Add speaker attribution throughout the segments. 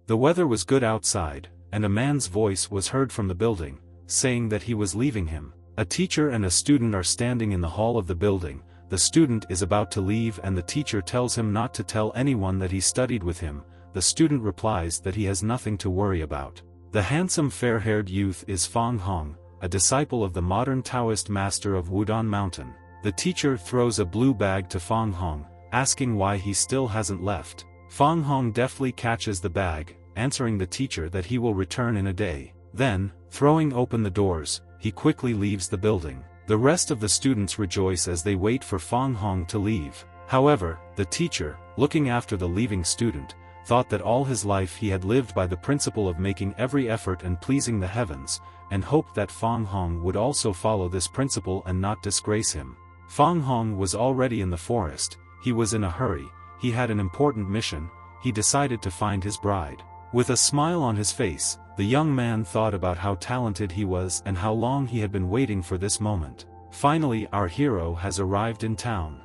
Speaker 1: The weather was good outside, and a man's voice was heard from the building, saying that he was leaving him. A teacher and a student are standing in the hall of the building. The student is about to leave and the teacher tells him not to tell anyone that he studied with him. The student replies that he has nothing to worry about. The handsome fair-haired youth is Fang Hong, a disciple of the modern Taoist master of Wudon Mountain. The teacher throws a blue bag to Fang Hong, asking why he still hasn't left. Fang Hong deftly catches the bag, answering the teacher that he will return in a day. Then, throwing open the doors, he quickly leaves the building. The rest of the students rejoice as they wait for Fang Hong to leave. However, the teacher, looking after the leaving student, thought that all his life he had lived by the principle of making every effort and pleasing the heavens, and hoped that Fang Hong would also follow this principle and not disgrace him. Fang Hong was already in the forest. He was in a hurry, he had an important mission. He decided to find his bride. With a smile on his face, the young man thought about how talented he was and how long he had been waiting for this moment. Finally, our hero has arrived in town.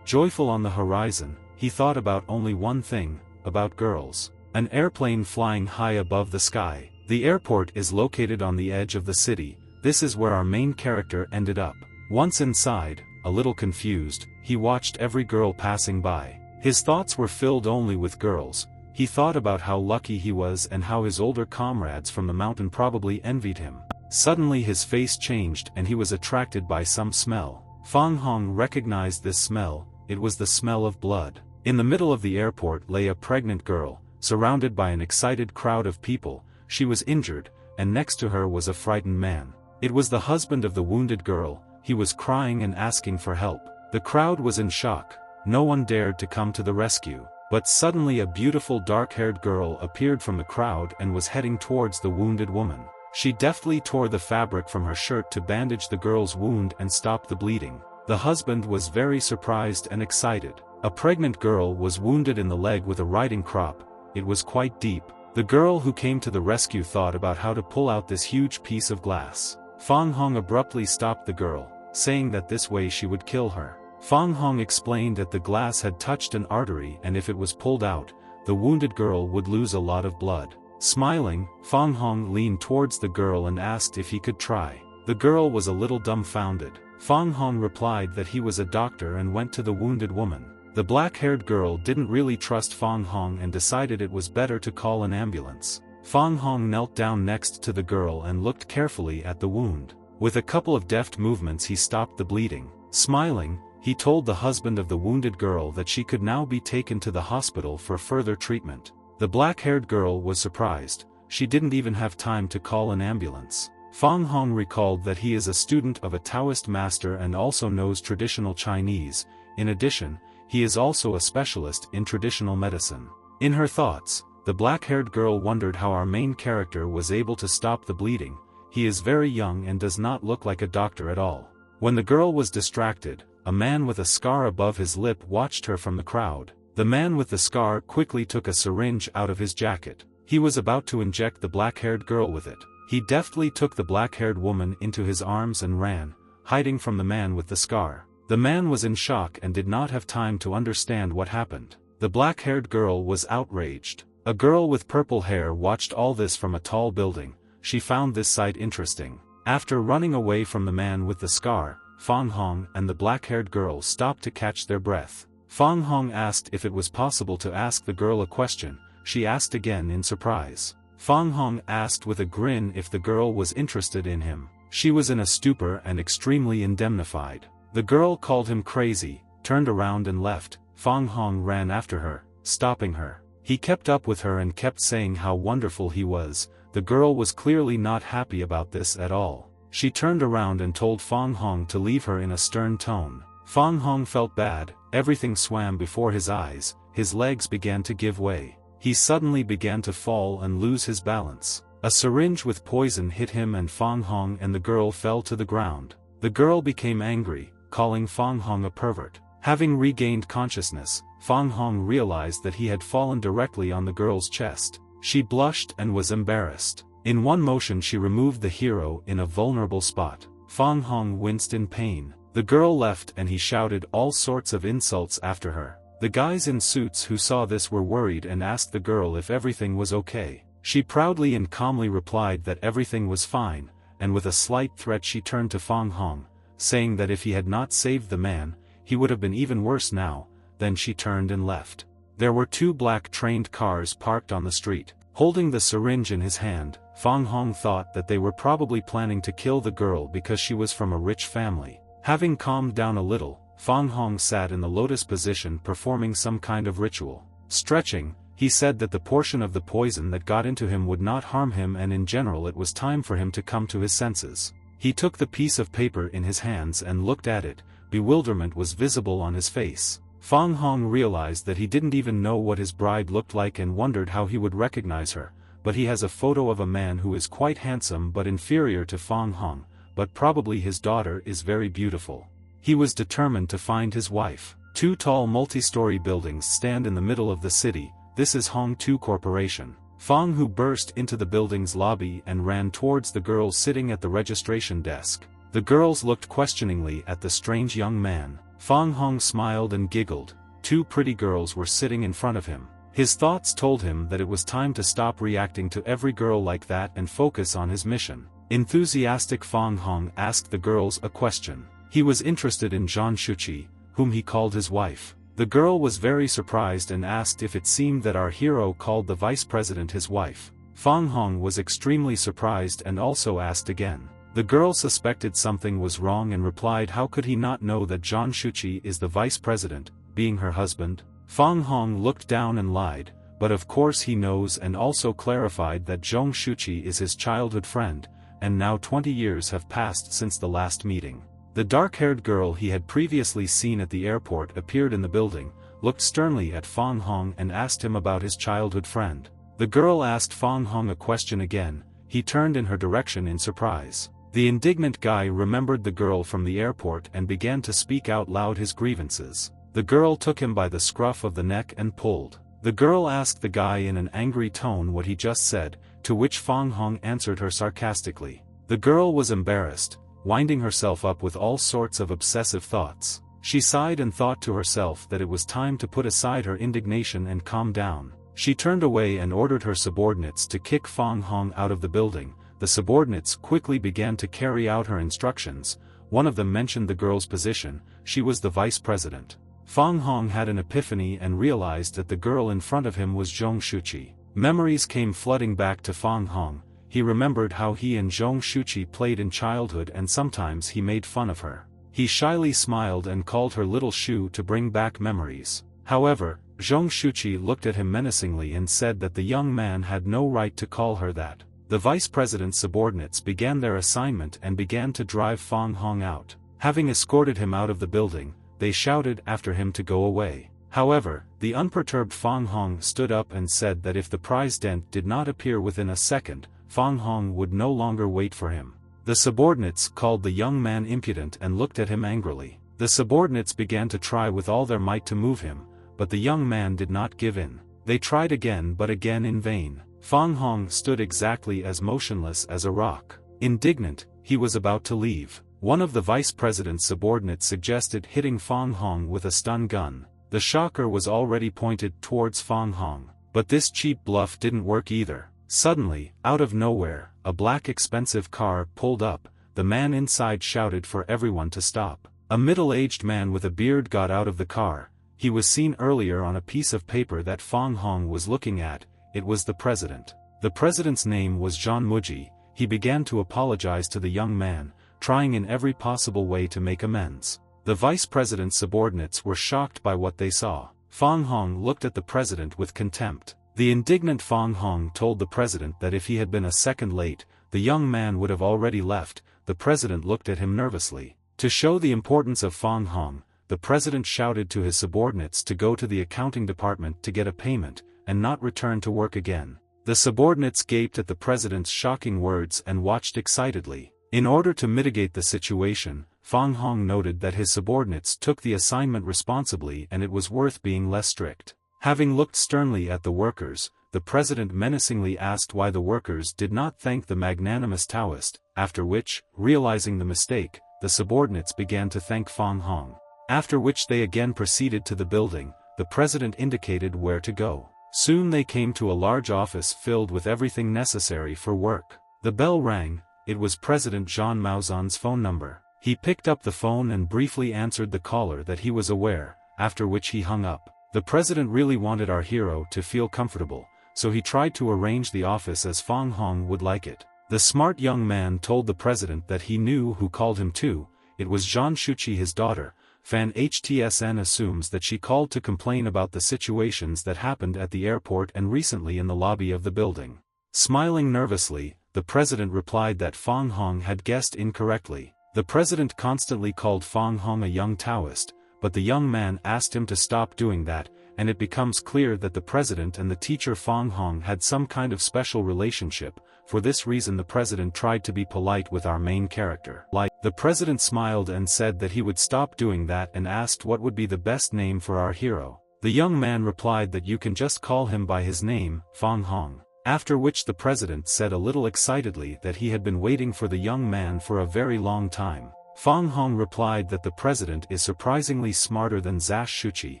Speaker 1: Joyful on the horizon, he thought about only one thing, about girls. An airplane flying high above the sky. The airport is located on the edge of the city. This is where our main character ended up. Once inside, a little confused, he watched every girl passing by. His thoughts were filled only with girls. He thought about how lucky he was and how his older comrades from the mountain probably envied him. Suddenly his face changed and he was attracted by some smell. Fang Hong recognized this smell. It was the smell of blood. In the middle of the airport lay a pregnant girl, surrounded by an excited crowd of people. She was injured, and next to her was a frightened man. It was the husband of the wounded girl. He was crying and asking for help. The crowd was in shock. No one dared to come to the rescue. But suddenly a beautiful dark-haired girl appeared from the crowd and was heading towards the wounded woman. She deftly tore the fabric from her shirt to bandage the girl's wound and stop the bleeding. The husband was very surprised and excited. A pregnant girl was wounded in the leg with a riding crop. It was quite deep. The girl who came to the rescue thought about how to pull out this huge piece of glass. Fang Hong abruptly stopped the girl, saying that this way she would kill her. Fang Hong explained that the glass had touched an artery and if it was pulled out, the wounded girl would lose a lot of blood. Smiling, Fang Hong leaned towards the girl and asked if he could try. The girl was a little dumbfounded. Fang Hong replied that he was a doctor and went to the wounded woman. The black-haired girl didn't really trust Fang Hong and decided it was better to call an ambulance. Fang Hong knelt down next to the girl and looked carefully at the wound. With a couple of deft movements he stopped the bleeding. Smiling, he told the husband of the wounded girl that she could now be taken to the hospital for further treatment. The black-haired girl was surprised. She didn't even have time to call an ambulance. Fang Hong recalled that he is a student of a Taoist master and also knows traditional Chinese. In addition, he is also a specialist in traditional medicine. In her thoughts, the black-haired girl wondered how our main character was able to stop the bleeding. He is very young and does not look like a doctor at all. When the girl was distracted, a man with a scar above his lip watched her from the crowd. The man with the scar quickly took a syringe out of his jacket. He was about to inject the black-haired girl with it. He deftly took the black-haired woman into his arms and ran, hiding from the man with the scar. The man was in shock and did not have time to understand what happened. The black-haired girl was outraged. A girl with purple hair watched all this from a tall building. She found this sight interesting. After running away from the man with the scar, Fang Hong and the black-haired girl stopped to catch their breath. Fang Hong asked if it was possible to ask the girl a question. She asked again in surprise. Fang Hong asked with a grin if the girl was interested in him. She was in a stupor and extremely indemnified. The girl called him crazy, turned around and left. Fang Hong ran after her, stopping her. He kept up with her and kept saying how wonderful he was. The girl was clearly not happy about this at all. She turned around and told Fang Hong to leave her in a stern tone. Fang Hong felt bad. Everything swam before his eyes. His legs began to give way. He suddenly began to fall and lose his balance. A syringe with poison hit him and Fang Hong and the girl fell to the ground. The girl became angry, calling Fang Hong a pervert. Having regained consciousness, Fang Hong realized that he had fallen directly on the girl's chest. She blushed and was embarrassed. In one motion she removed the hero in a vulnerable spot. Fang Hong winced in pain. The girl left and he shouted all sorts of insults after her. The guys in suits who saw this were worried and asked the girl if everything was okay. She proudly and calmly replied that everything was fine, and with a slight threat she turned to Fong Hong, saying that if he had not saved the man, he would have been even worse now. Then she turned and left. There were 2 black trained cars parked on the street. Holding the syringe in his hand, Fong Hong thought that they were probably planning to kill the girl because she was from a rich family. Having calmed down a little, Fong Hong sat in the lotus position performing some kind of ritual. Stretching, he said that the portion of the poison that got into him would not harm him, and in general it was time for him to come to his senses. He took the piece of paper in his hands and looked at it. Bewilderment was visible on his face. Fong Hong realized that he didn't even know what his bride looked like and wondered how he would recognize her, but he has a photo of a man who is quite handsome but inferior to Fong Hong, but probably his daughter is very beautiful. He was determined to find his wife. 2 tall multi-story buildings stand in the middle of the city. This is Hong 2 Corporation. Fong Hu burst into the building's lobby and ran towards the girls sitting at the registration desk. The girls looked questioningly at the strange young man. Fong Hong smiled and giggled. 2 pretty girls were sitting in front of him. His thoughts told him that it was time to stop reacting to every girl like that and focus on his mission. Enthusiastic Fong Hong asked the girls a question. He was interested in Zhang Shuqi, whom he called his wife. The girl was very surprised and asked if it seemed that our hero called the vice president his wife. Fong Hong was extremely surprised and also asked again. The girl suspected something was wrong and replied, how could he not know that Zhang Shuqi is the vice president, being her husband? Fong Hong looked down and lied, but of course he knows, and also clarified that Zhang Shuqi is his childhood friend, and now 20 years have passed since the last meeting. The dark-haired girl he had previously seen at the airport appeared in the building, looked sternly at Fong Hong and asked him about his childhood friend. The girl asked Fong Hong a question again. He turned in her direction in surprise. The indignant guy remembered the girl from the airport and began to speak out loud his grievances. The girl took him by the scruff of the neck and pulled. The girl asked the guy in an angry tone what he just said, to which Fong Hong answered her sarcastically. The girl was embarrassed, winding herself up with all sorts of obsessive thoughts. She sighed and thought to herself that it was time to put aside her indignation and calm down. She turned away and ordered her subordinates to kick Fong Hong out of the building. The subordinates quickly began to carry out her instructions. One of them mentioned the girl's position. She was the vice president. Fong Hong had an epiphany and realized that the girl in front of him was Zhang Shuqi. Memories came flooding back to Fong Hong. He remembered how he and Zhang Shuqi played in childhood, and sometimes he made fun of her. He shyly smiled and called her Little Shu to bring back memories. However, Zhang Shuqi looked at him menacingly and said that the young man had no right to call her that. The vice president's subordinates began their assignment and began to drive Fong Hong out. Having escorted him out of the building, they shouted after him to go away. However, the unperturbed Fong Hong stood up and said that if the prize dent did not appear within a second, Fong Hong would no longer wait for him. The subordinates called the young man impudent and looked at him angrily. The subordinates began to try with all their might to move him, but the young man did not give in. They tried again, but again in vain. Fong Hong stood exactly as motionless as a rock. Indignant, he was about to leave. One of the vice president's subordinates suggested hitting Fong Hong with a stun gun. The shocker was already pointed towards Fong Hong. But this cheap bluff didn't work either. Suddenly, out of nowhere, a black expensive car pulled up. The man inside shouted for everyone to stop. A middle-aged man with a beard got out of the car. He was seen earlier on a piece of paper that Fong Hong was looking at. It was the president. The president's name was John Muji. He began to apologize to the young man, trying in every possible way to make amends. The vice president's subordinates were shocked by what they saw. Fong Hong looked at the president with contempt. The indignant Fong Hong told the president that if he had been a second late, the young man would have already left. The president looked at him nervously. To show the importance of Fong Hong, the president shouted to his subordinates to go to the accounting department to get a payment, and not return to work again. The subordinates gaped at the president's shocking words and watched excitedly. In order to mitigate the situation, Fong Hong noted that his subordinates took the assignment responsibly and it was worth being less strict. Having looked sternly at the workers, the president menacingly asked why the workers did not thank the magnanimous Taoist, after which, realizing the mistake, the subordinates began to thank Fong Hong. After which they again proceeded to the building. the president indicated where to go. Soon they came to a large office filled with everything necessary for work. The bell rang. It was President Jean Maussan's phone number. He picked up the phone and briefly answered the caller that he was aware, after which he hung up. The president really wanted our hero to feel comfortable, so he tried to arrange the office as Fang Hong would like it. The smart young man told the president that he knew who called him too. It was Zhang Shuqi, his daughter. Fan Htsn assumes that she called to complain about the situations that happened at the airport and recently in the lobby of the building. Smiling nervously, the president replied that Fang Hong had guessed incorrectly. The president constantly called Fang Hong a young Taoist, but the young man asked him to stop doing that, and it becomes clear that the president and the teacher Fang Hong had some kind of special relationship. For this reason the president tried to be polite with our main character. The president smiled and said that he would stop doing that and asked what would be the best name for our hero. The young man replied that you can just call him by his name, Fang Hong. After which the president said a little excitedly that he had been waiting for the young man for a very long time. Fang Hong replied that the president is surprisingly smarter than Zhang Shuqi,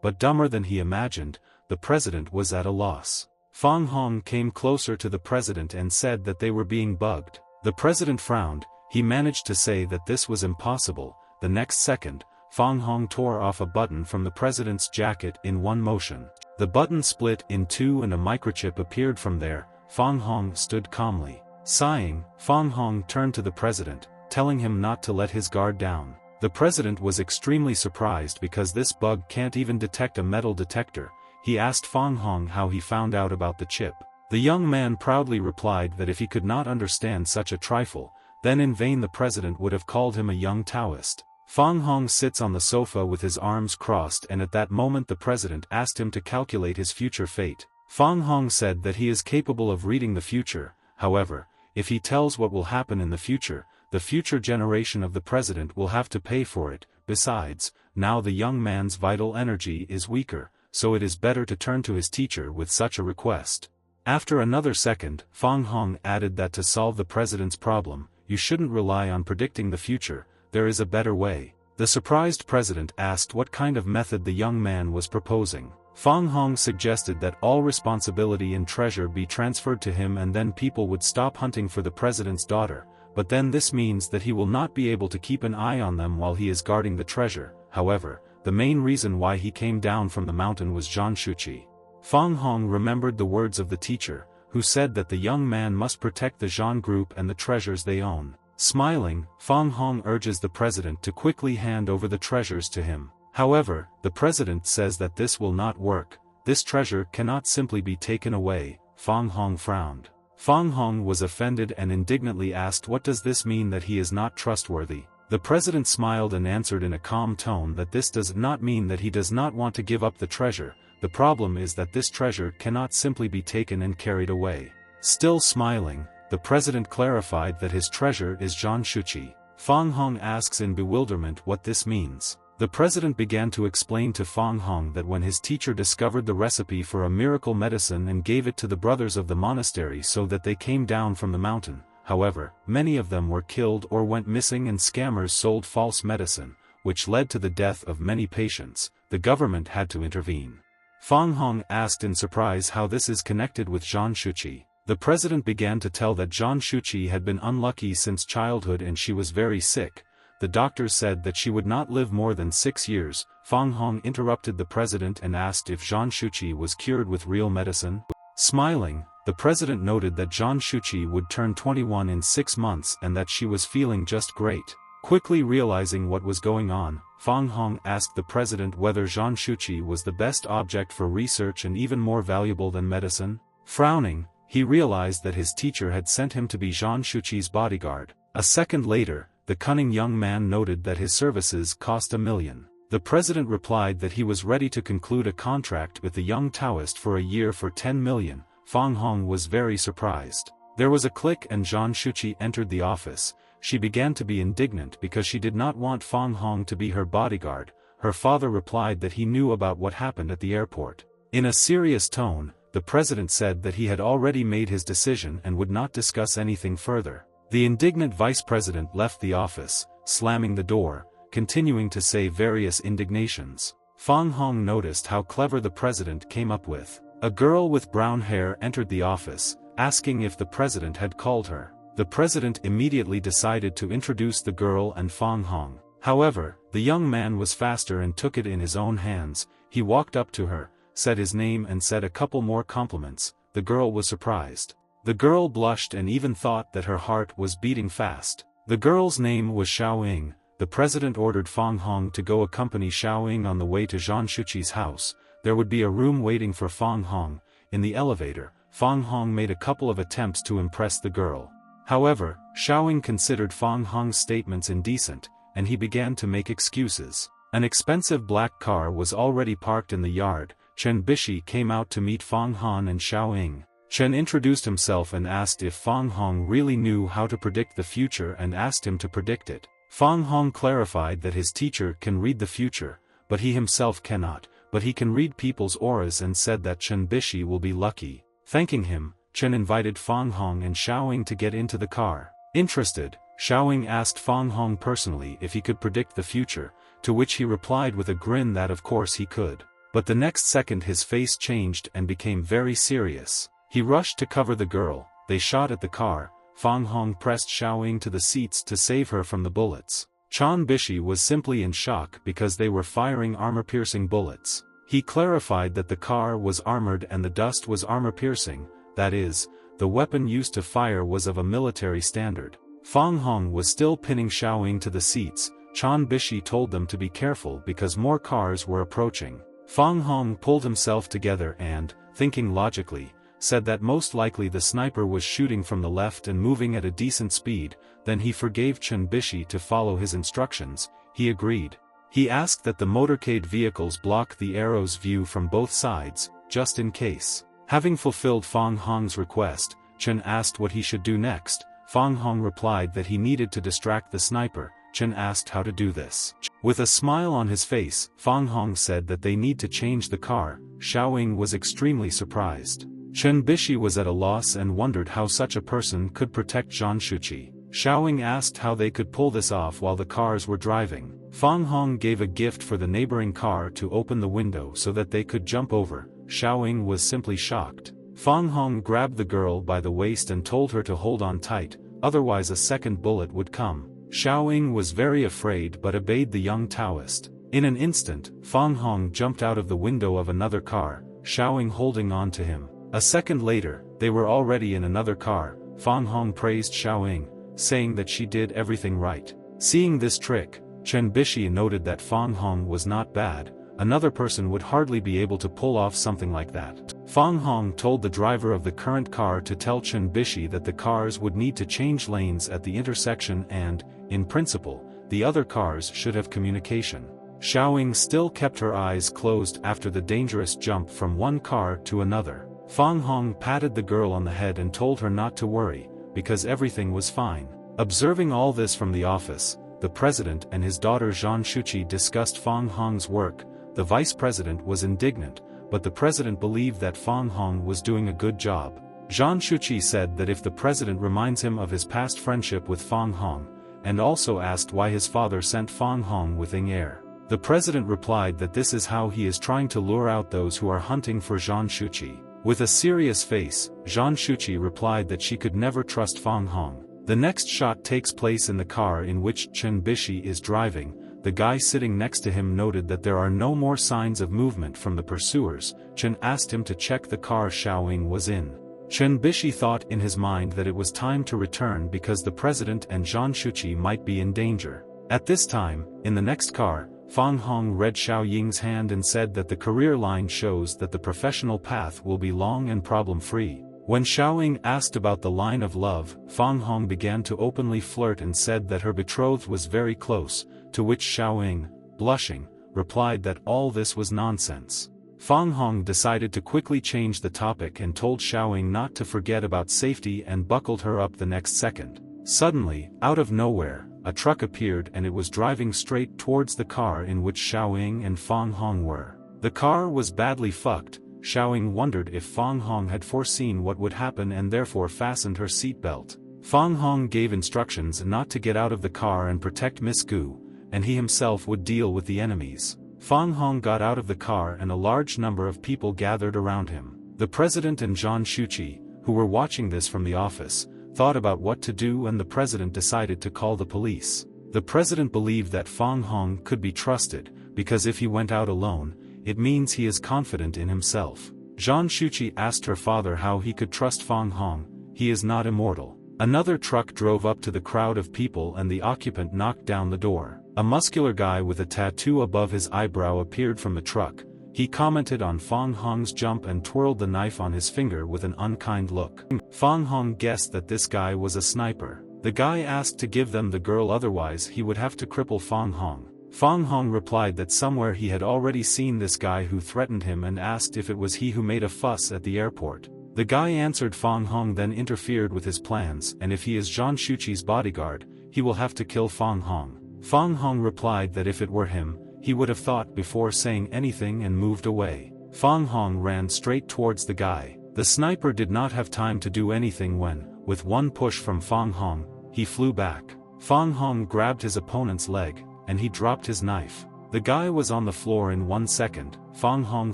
Speaker 1: but dumber than he imagined. The president was at a loss. Fang Hong came closer to the president and said that they were being bugged. The president frowned. He managed to say that this was impossible. The next second, Fang Hong tore off a button from the president's jacket in one motion. The button split in two and a microchip appeared from there. Fang Hong stood calmly. Sighing, Fang Hong turned to the president, telling him not to let his guard down. The president was extremely surprised because this bug can't even detect a metal detector. He asked Fang Hong how he found out about the chip. The young man proudly replied that if he could not understand such a trifle, then in vain the president would have called him a young Taoist. Fang Hong sits on the sofa with his arms crossed, and at that moment the president asked him to calculate his future fate. Fang Hong said that he is capable of reading the future. However, if he tells what will happen in the future generation of the president will have to pay for it. Besides, now the young man's vital energy is weaker, so it is better to turn to his teacher with such a request. After another second, Fang Hong added that to solve the president's problem, you shouldn't rely on predicting the future. There is a better way. The surprised president asked what kind of method the young man was proposing. Fang Hong suggested that all responsibility and treasure be transferred to him and then people would stop hunting for the president's daughter, but then this means that he will not be able to keep an eye on them while he is guarding the treasure. However, the main reason why he came down from the mountain was Zhang Shuqi. Fang Hong remembered the words of the teacher, who said that the young man must protect the Zhang group and the treasures they own. Smiling, Fang Hong urges the president to quickly hand over the treasures to him. However, the president says that this will not work. This treasure cannot simply be taken away. Fang Hong frowned. Fang Hong was offended and indignantly asked what does this mean that he is not trustworthy. The president smiled and answered in a calm tone that this does not mean that he does not want to give up the treasure. The problem is that this treasure cannot simply be taken and carried away. Still smiling, the president clarified that his treasure is Zhang Shuqi. Fang Hong asks in bewilderment what this means. The president began to explain to Fang Hong that when his teacher discovered the recipe for a miracle medicine and gave it to the brothers of the monastery so that they came down from the mountain, however, many of them were killed or went missing and scammers sold false medicine, which led to the death of many patients. The government had to intervene. Fang Hong asked in surprise how this is connected with Zhang Shuqi. The president began to tell that Zhang Shuqi had been unlucky since childhood and she was very sick. The doctors said that she would not live more than 6 years. Fang Hong interrupted the president and asked if Zhang Shuqi was cured with real medicine. Smiling, the president noted that Zhang Shuqi would turn 21 in 6 months and that she was feeling just great. Quickly realizing what was going on, Fang Hong asked the president whether Zhang Shuqi was the best object for research and even more valuable than medicine. Frowning, he realized that his teacher had sent him to be Zhang Shuqi's bodyguard. A second later, the cunning young man noted that his services cost $1 million. The president replied that he was ready to conclude a contract with the young Taoist for a year for $10 million. Fang Hong was very surprised. There was a click and Zhang Shuqi entered the office. She began to be indignant because she did not want Fang Hong to be her bodyguard. Her father replied that he knew about what happened at the airport. In a serious tone, the president said that he had already made his decision and would not discuss anything further. The indignant vice president left the office, slamming the door, continuing to say various indignations. Fang Hong noticed how clever the president came up with. A girl with brown hair entered the office, asking if the president had called her. The president immediately decided to introduce the girl and Fang Hong. However, the young man was faster and took it in his own hands. He walked up to her, said his name and said a couple more compliments. The girl was surprised. The girl blushed and even thought that her heart was beating fast. The girl's name was Xiaoying. The president ordered Fang Hong to go accompany Xiaoying on the way to Zhang Shuqi's house. There would be a room waiting for Fang Hong. In the elevator, Fang Hong made a couple of attempts to impress the girl. However, Xiaoying considered Fang Hong's statements indecent, and he began to make excuses. An expensive black car was already parked in the yard. Chen Bishi came out to meet Fang Hong and Xiaoying. Chen introduced himself and asked if Fang Hong really knew how to predict the future and asked him to predict it. Fang Hong clarified that his teacher can read the future, but he himself cannot, but he can read people's auras and said that Chen Bishi will be lucky. Thanking him, Chen invited Fang Hong and Xiaoying to get into the car. Interested, Xiaoying asked Fang Hong personally if he could predict the future, to which he replied with a grin that of course he could. But the next second his face changed and became very serious. He rushed to cover the girl. They shot at the car. Fang Hong pressed Xiaoying to the seats to save her from the bullets. Chen Bishi was simply in shock because they were firing armor-piercing bullets. He clarified that the car was armored and the dust was armor-piercing, that is, the weapon used to fire was of a military standard. Fang Hong was still pinning Xiaoying to the seats. Chen Bishi told them to be careful because more cars were approaching. Fang Hong pulled himself together and, thinking logically, said that most likely the sniper was shooting from the left and moving at a decent speed. Then he forgave Chen Bishi to follow his instructions. He agreed. He asked that the motorcade vehicles block the arrow's view from both sides, just in case. Having fulfilled Fang Hong's request, Chen asked what he should do next. Fang Hong replied that he needed to distract the sniper. Chen asked how to do this. With a smile on his face, Fang Hong said that they need to change the car. Xiaoying was extremely surprised. Chen Bishi was at a loss and wondered how such a person could protect Zhang Shuqi. Xiaoying asked how they could pull this off while the cars were driving. Fang Hong gave a gift for the neighboring car to open the window so that they could jump over. Xiaoying was simply shocked. Fang Hong grabbed the girl by the waist and told her to hold on tight, otherwise a second bullet would come. Xiaoying was very afraid but obeyed the young Taoist. In an instant, Fang Hong jumped out of the window of another car, Xiaoying holding on to him. A second later, they were already in another car. Fang Hong praised Xiaoying, saying that she did everything right. Seeing this trick, Chen Bishi noted that Fang Hong was not bad. Another person would hardly be able to pull off something like that. Fang Hong told the driver of the current car to tell Chen Bishi that the cars would need to change lanes at the intersection and, in principle, the other cars should have communication. Xiaoying still kept her eyes closed after the dangerous jump from one car to another. Fang Hong patted the girl on the head and told her not to worry, because everything was fine. Observing all this from the office, the president and his daughter Zhang Shuqi discussed Fang Hong's work. The vice president was indignant, but the president believed that Fang Hong was doing a good job. Zhang Shuqi said that if the president reminds him of his past friendship with Fang Hong, and also asked why his father sent Fang Hong with Ying Er. The president replied that this is how he is trying to lure out those who are hunting for Zhang Shuqi. With a serious face, Zhang Shuqi replied that she could never trust Fang Hong. The next shot takes place in the car in which Chen Bishi is driving. The guy sitting next to him noted that there are no more signs of movement from the pursuers. Chen asked him to check the car Xiaoying was in. Chen Bishi thought in his mind that it was time to return because the president and Zhang Shuqi might be in danger. At this time, in the next car, Fang Hong read Xiaoying's hand and said that the career line shows that the professional path will be long and problem-free. When Xiaoying asked about the line of love, Fang Hong began to openly flirt and said that her betrothed was very close, to which Xiaoying, blushing, replied that all this was nonsense. Fang Hong decided to quickly change the topic and told Xiaoying not to forget about safety and buckled her up the next second. Suddenly, out of nowhere, a truck appeared and it was driving straight towards the car in which Xiaoying and Fang Hong were. The car was badly fucked. Xiaoying wondered if Fang Hong had foreseen what would happen and therefore fastened her seatbelt. Fang Hong gave instructions not to get out of the car and protect Miss Gu, and he himself would deal with the enemies. Fang Hong got out of the car and a large number of people gathered around him. The president and Zhang Shuqi, who were watching this from the office, thought about what to do, and the president decided to call the police. The president believed that Fang Hong could be trusted, because if he went out alone, it means he is confident in himself. Zhang Shuqi asked her father how he could trust Fang Hong. He is not immortal. Another truck drove up to the crowd of people and the occupant knocked down the door. A muscular guy with a tattoo above his eyebrow appeared from the truck. He commented on Fang Hong's jump and twirled the knife on his finger with an unkind look. Fang Hong guessed that this guy was a sniper. The guy asked to give them the girl, otherwise he would have to cripple Fang Hong. Fang Hong replied that somewhere he had already seen this guy who threatened him and asked if it was he who made a fuss at the airport. The guy answered. Fang Hong then interfered with his plans, and if he is Zhang Shuqi's bodyguard, he will have to kill Fang Hong. Fang Hong replied that if it were him, he would have thought before saying anything and moved away. Fang Hong ran straight towards the guy. The sniper did not have time to do anything when, with one push from Fang Hong, he flew back. Fang Hong grabbed his opponent's leg, and he dropped his knife. The guy was on the floor in 1 second. Fang Hong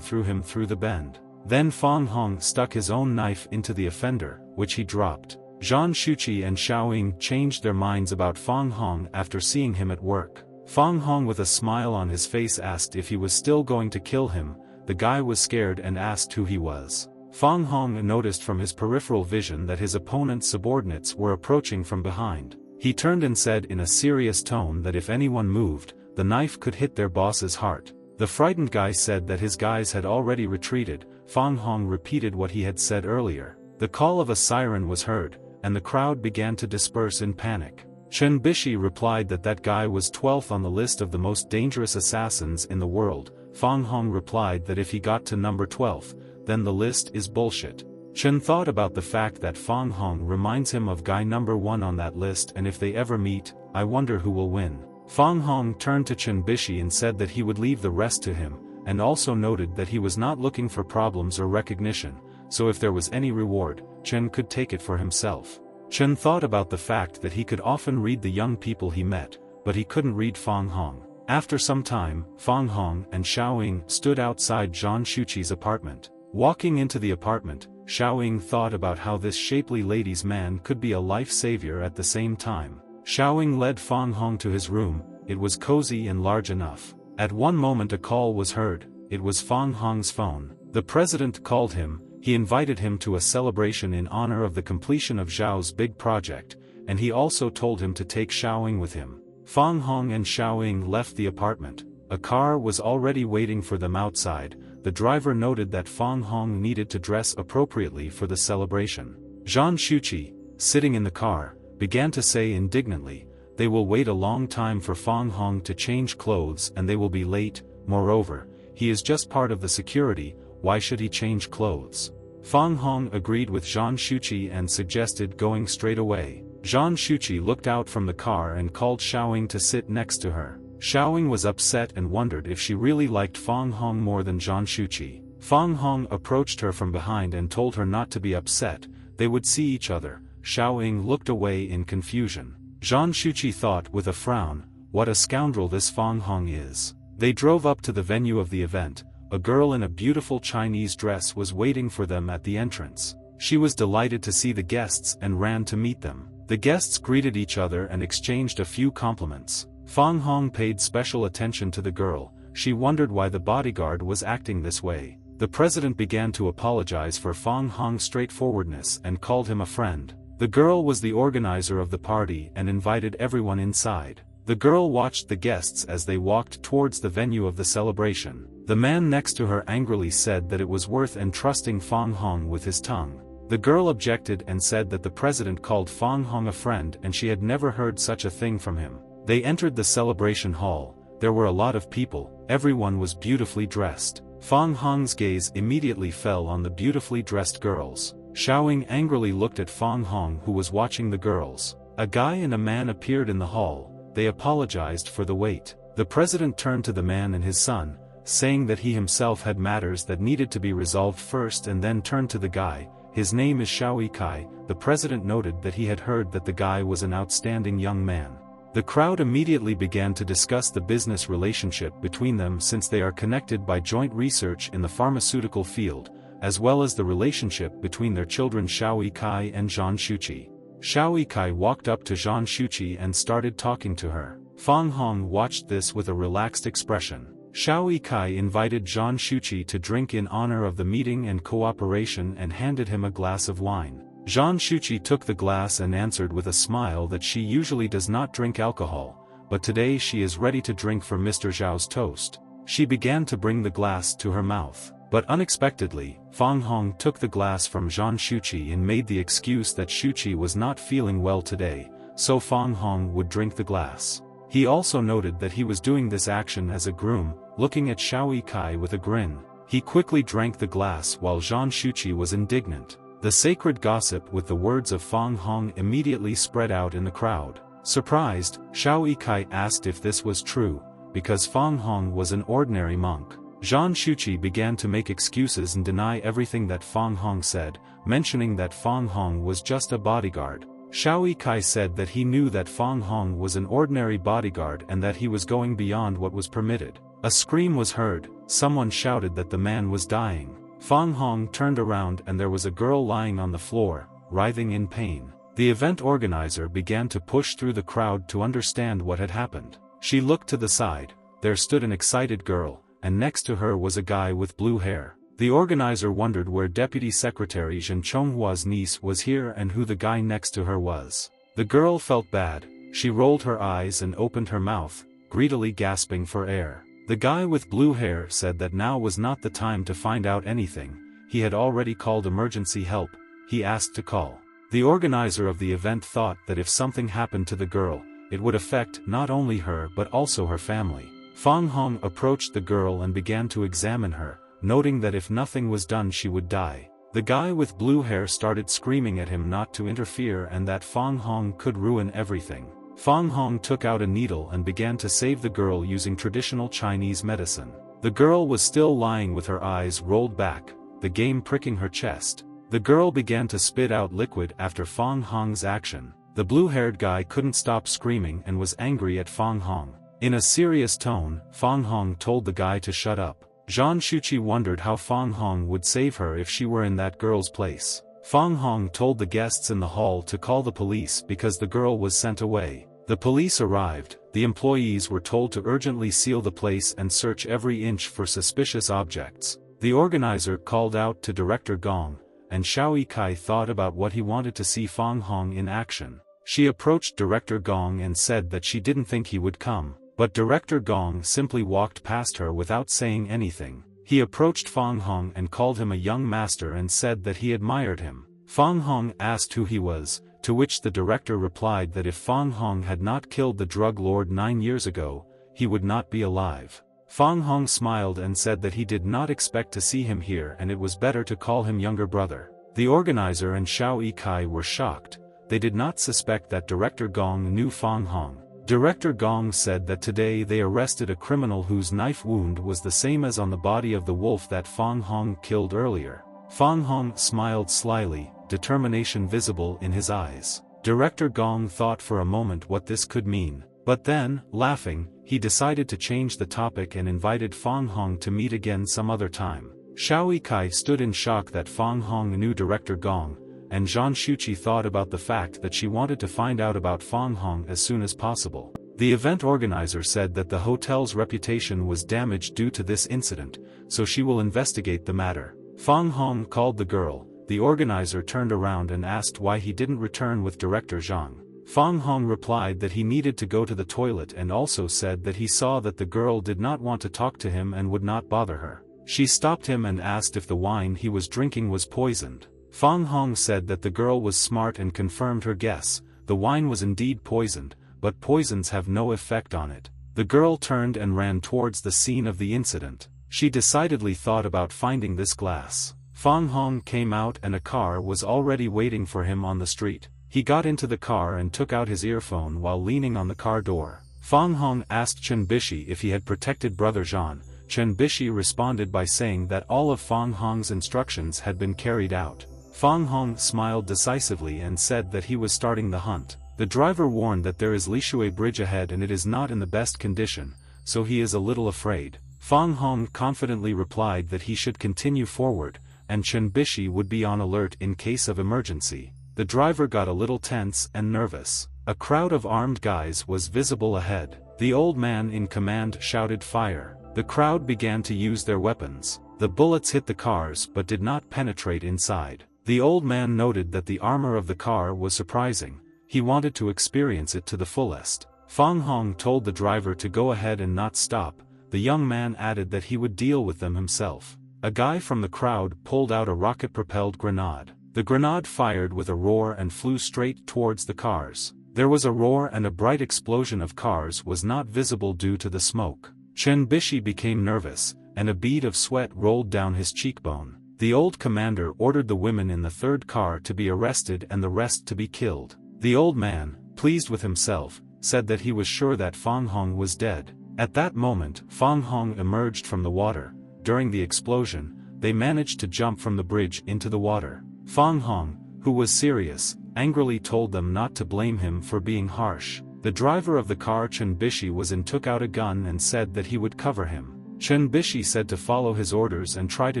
Speaker 1: threw him through the bend. Then Fang Hong stuck his own knife into the offender, which he dropped. Zhang Shuqi and Xiaoying changed their minds about Fang Hong after seeing him at work. Fang Hong with a smile on his face asked if he was still going to kill him. The guy was scared and asked who he was. Fang Hong noticed from his peripheral vision that his opponent's subordinates were approaching from behind. He turned and said in a serious tone that if anyone moved, the knife could hit their boss's heart. The frightened guy said that his guys had already retreated. Fang Hong repeated what he had said earlier. The call of a siren was heard, and the crowd began to disperse in panic. Chen Bishi replied that that guy was 12th on the list of the most dangerous assassins in the world. Fang Hong replied that if he got to number 12, then the list is bullshit. Chen thought about the fact that Fang Hong reminds him of guy number 1 on that list, and if they ever meet, I wonder who will win. Fang Hong turned to Chen Bishi and said that he would leave the rest to him, and also noted that he was not looking for problems or recognition, so if there was any reward, Chen could take it for himself. Chen thought about the fact that he could often read the young people he met, but he couldn't read Fang Hong. After some time, Fang Hong and Xiaoying stood outside Zhang Shuqi's apartment. Walking into the apartment, Xiaoying thought about how this shapely ladies' man could be a life savior at the same time. Xiaoying led Fang Hong to his room. It was cozy and large enough. At one moment a call was heard. It was Fang Hong's phone. The president called him. He invited him to a celebration in honor of the completion of Zhao's big project, and he also told him to take Xiaoying with him. Fang Hong and Xiaoying left the apartment. A car was already waiting for them outside. The driver noted that Fang Hong needed to dress appropriately for the celebration. Zhang Shuqi, sitting in the car, began to say indignantly, "They will wait a long time for Fang Hong to change clothes and they will be late. Moreover, he is just part of the security. Why should he change clothes?" Fang Hong agreed with Zhang Shuqi and suggested going straight away. Zhang Shuqi looked out from the car and called Xiaoying to sit next to her. Xiaoying was upset and wondered if she really liked Fang Hong more than Zhang Shuqi. Fang Hong approached her from behind and told her not to be upset. They would see each other. Xiaoying looked away in confusion. Zhang Shuqi thought with a frown, what a scoundrel this Fang Hong is. They drove up to the venue of the event. A girl in a beautiful Chinese dress was waiting for them at the entrance. She was delighted to see the guests and ran to meet them. The guests greeted each other and exchanged a few compliments. Fang Hong paid special attention to the girl. She wondered why the bodyguard was acting this way. The president began to apologize for Fang Hong's straightforwardness and called him a friend. The girl was the organizer of the party and invited everyone inside. The girl watched the guests as they walked towards the venue of the celebration. The man next to her angrily said that it was worth entrusting Fang Hong with his tongue. The girl objected and said that the president called Fang Hong a friend and she had never heard such a thing from him. They entered the celebration hall. There were a lot of people. Everyone was beautifully dressed. Fang Hong's gaze immediately fell on the beautifully dressed girls. Xiaoying angrily looked at Fang Hong, who was watching the girls. A guy and a man appeared in the hall. They apologized for the wait. The president turned to the man and his son, saying that he himself had matters that needed to be resolved first, and then turned to the guy. His name is Xiao Kai. The president noted that he had heard that the guy was an outstanding young man. The crowd immediately began to discuss the business relationship between them since they are connected by joint research in the pharmaceutical field, as well as the relationship between their children Xiao Yikai and Zhang Shuqi. Xiao Yikai walked up to Zhang Shuqi and started talking to her. Fang Hong watched this with a relaxed expression. Xiao Yikai invited Zhang Shuqi to drink in honor of the meeting and cooperation and handed him a glass of wine. Zhang Shuqi took the glass and answered with a smile that she usually does not drink alcohol, but today she is ready to drink for Mr. Zhao's toast. She began to bring the glass to her mouth. But unexpectedly, Fang Hong took the glass from Zhang Shuqi and made the excuse that Shuqi was not feeling well today, so Fang Hong would drink the glass. He also noted that he was doing this action as a groom, looking at Xiao Yikai with a grin. He quickly drank the glass while Zhang Shuqi was indignant. The sacred gossip with the words of Fang Hong immediately spread out in the crowd. Surprised, Xiao Yikai asked if this was true, because Fang Hong was an ordinary monk. Zhang Shuqi began to make excuses and deny everything that Fang Hong said, mentioning that Fang Hong was just a bodyguard. Xiao Yikai said that he knew that Fang Hong was an ordinary bodyguard and that he was going beyond what was permitted. A scream was heard, someone shouted that the man was dying. Fang Hong turned around and there was a girl lying on the floor, writhing in pain. The event organizer began to push through the crowd to understand what had happened. She looked to the side, there stood an excited girl, and next to her was a guy with blue hair. The organizer wondered where Deputy Secretary Zhen Chonghua's niece was here and who the guy next to her was. The girl felt bad, she rolled her eyes and opened her mouth, greedily gasping for air. The guy with blue hair said that now was not the time to find out anything, he had already called emergency help, he asked to call. The organizer of the event thought that if something happened to the girl, it would affect not only her but also her family. Fang Hong approached the girl and began to examine her, noting that if nothing was done she would die. The guy with blue hair started screaming at him not to interfere and that Fang Hong could ruin everything. Fang Hong took out a needle and began to save the girl using traditional Chinese medicine. The girl was still lying with her eyes rolled back, the game pricking her chest. The girl began to spit out liquid after Fang Hong's action. The blue-haired guy couldn't stop screaming and was angry at Fang Hong. In a serious tone, Fang Hong told the guy to shut up. Zhang Shuqi wondered how Fang Hong would save her if she were in that girl's place. Fang Hong told the guests in the hall to call the police because the girl was sent away. The police arrived, the employees were told to urgently seal the place and search every inch for suspicious objects. The organizer called out to Director Gong, and Xiao Yikai thought about what he wanted to see Fang Hong in action. She approached Director Gong and said that she didn't think he would come. But Director Gong simply walked past her without saying anything. He approached Fang Hong and called him a young master and said that he admired him. Fang Hong asked who he was, to which the director replied that if Fang Hong had not killed the drug lord 9 years ago, he would not be alive. Fang Hong smiled and said that he did not expect to see him here and it was better to call him younger brother. The organizer and Xiao Yikai were shocked. They did not suspect that Director Gong knew Fang Hong. Director Gong said that today they arrested a criminal whose knife wound was the same as on the body of the wolf that Fang Hong killed earlier. Fang Hong smiled slyly, determination visible in his eyes. Director Gong thought for a moment what this could mean, but then, laughing, he decided to change the topic and invited Fang Hong to meet again some other time. Xiao Yikai stood in shock that Fang Hong knew Director Gong, and Zhang Shuqi thought about the fact that she wanted to find out about Fang Hong as soon as possible. The event organizer said that the hotel's reputation was damaged due to this incident, so she will investigate the matter. Fang Hong called the girl. The organizer turned around and asked why he didn't return with Director Zhang. Fang Hong replied that he needed to go to the toilet and also said that he saw that the girl did not want to talk to him and would not bother her. She stopped him and asked if the wine he was drinking was poisoned. Fang Hong said that the girl was smart and confirmed her guess, the wine was indeed poisoned, but poisons have no effect on it. The girl turned and ran towards the scene of the incident. She decidedly thought about finding this glass. Fang Hong came out and a car was already waiting for him on the street. He got into the car and took out his earphone while leaning on the car door. Fang Hong asked Chen Bishi if he had protected Brother Zhan. Chen Bishi responded by saying that all of Fang Hong's instructions had been carried out. Fang Hong smiled decisively and said that he was starting the hunt. The driver warned that there is Lishui Bridge ahead and it is not in the best condition, so he is a little afraid. Fang Hong confidently replied that he should continue forward, and Chen Bishi would be on alert in case of emergency. The driver got a little tense and nervous. A crowd of armed guys was visible ahead. The old man in command shouted fire. The crowd began to use their weapons. The bullets hit the cars but did not penetrate inside. The old man noted that the armor of the car was surprising. He wanted to experience it to the fullest. Fang Hong told the driver to go ahead and not stop. The young man added that he would deal with them himself. A guy from the crowd pulled out a rocket-propelled grenade. The grenade fired with a roar and flew straight towards the cars. There was a roar and a bright explosion of cars was not visible due to the smoke. Chen Bishi became nervous, and a bead of sweat rolled down his cheekbone. The old commander ordered the women in the third car to be arrested and the rest to be killed. The old man, pleased with himself, said that he was sure that Fang Hong was dead. At that moment, Fang Hong emerged from the water. During the explosion, they managed to jump from the bridge into the water. Fang Hong, who was serious, angrily told them not to blame him for being harsh. The driver of the car Chen Bishi was in took out a gun and said that he would cover him. Chen Bishi said to follow his orders and try to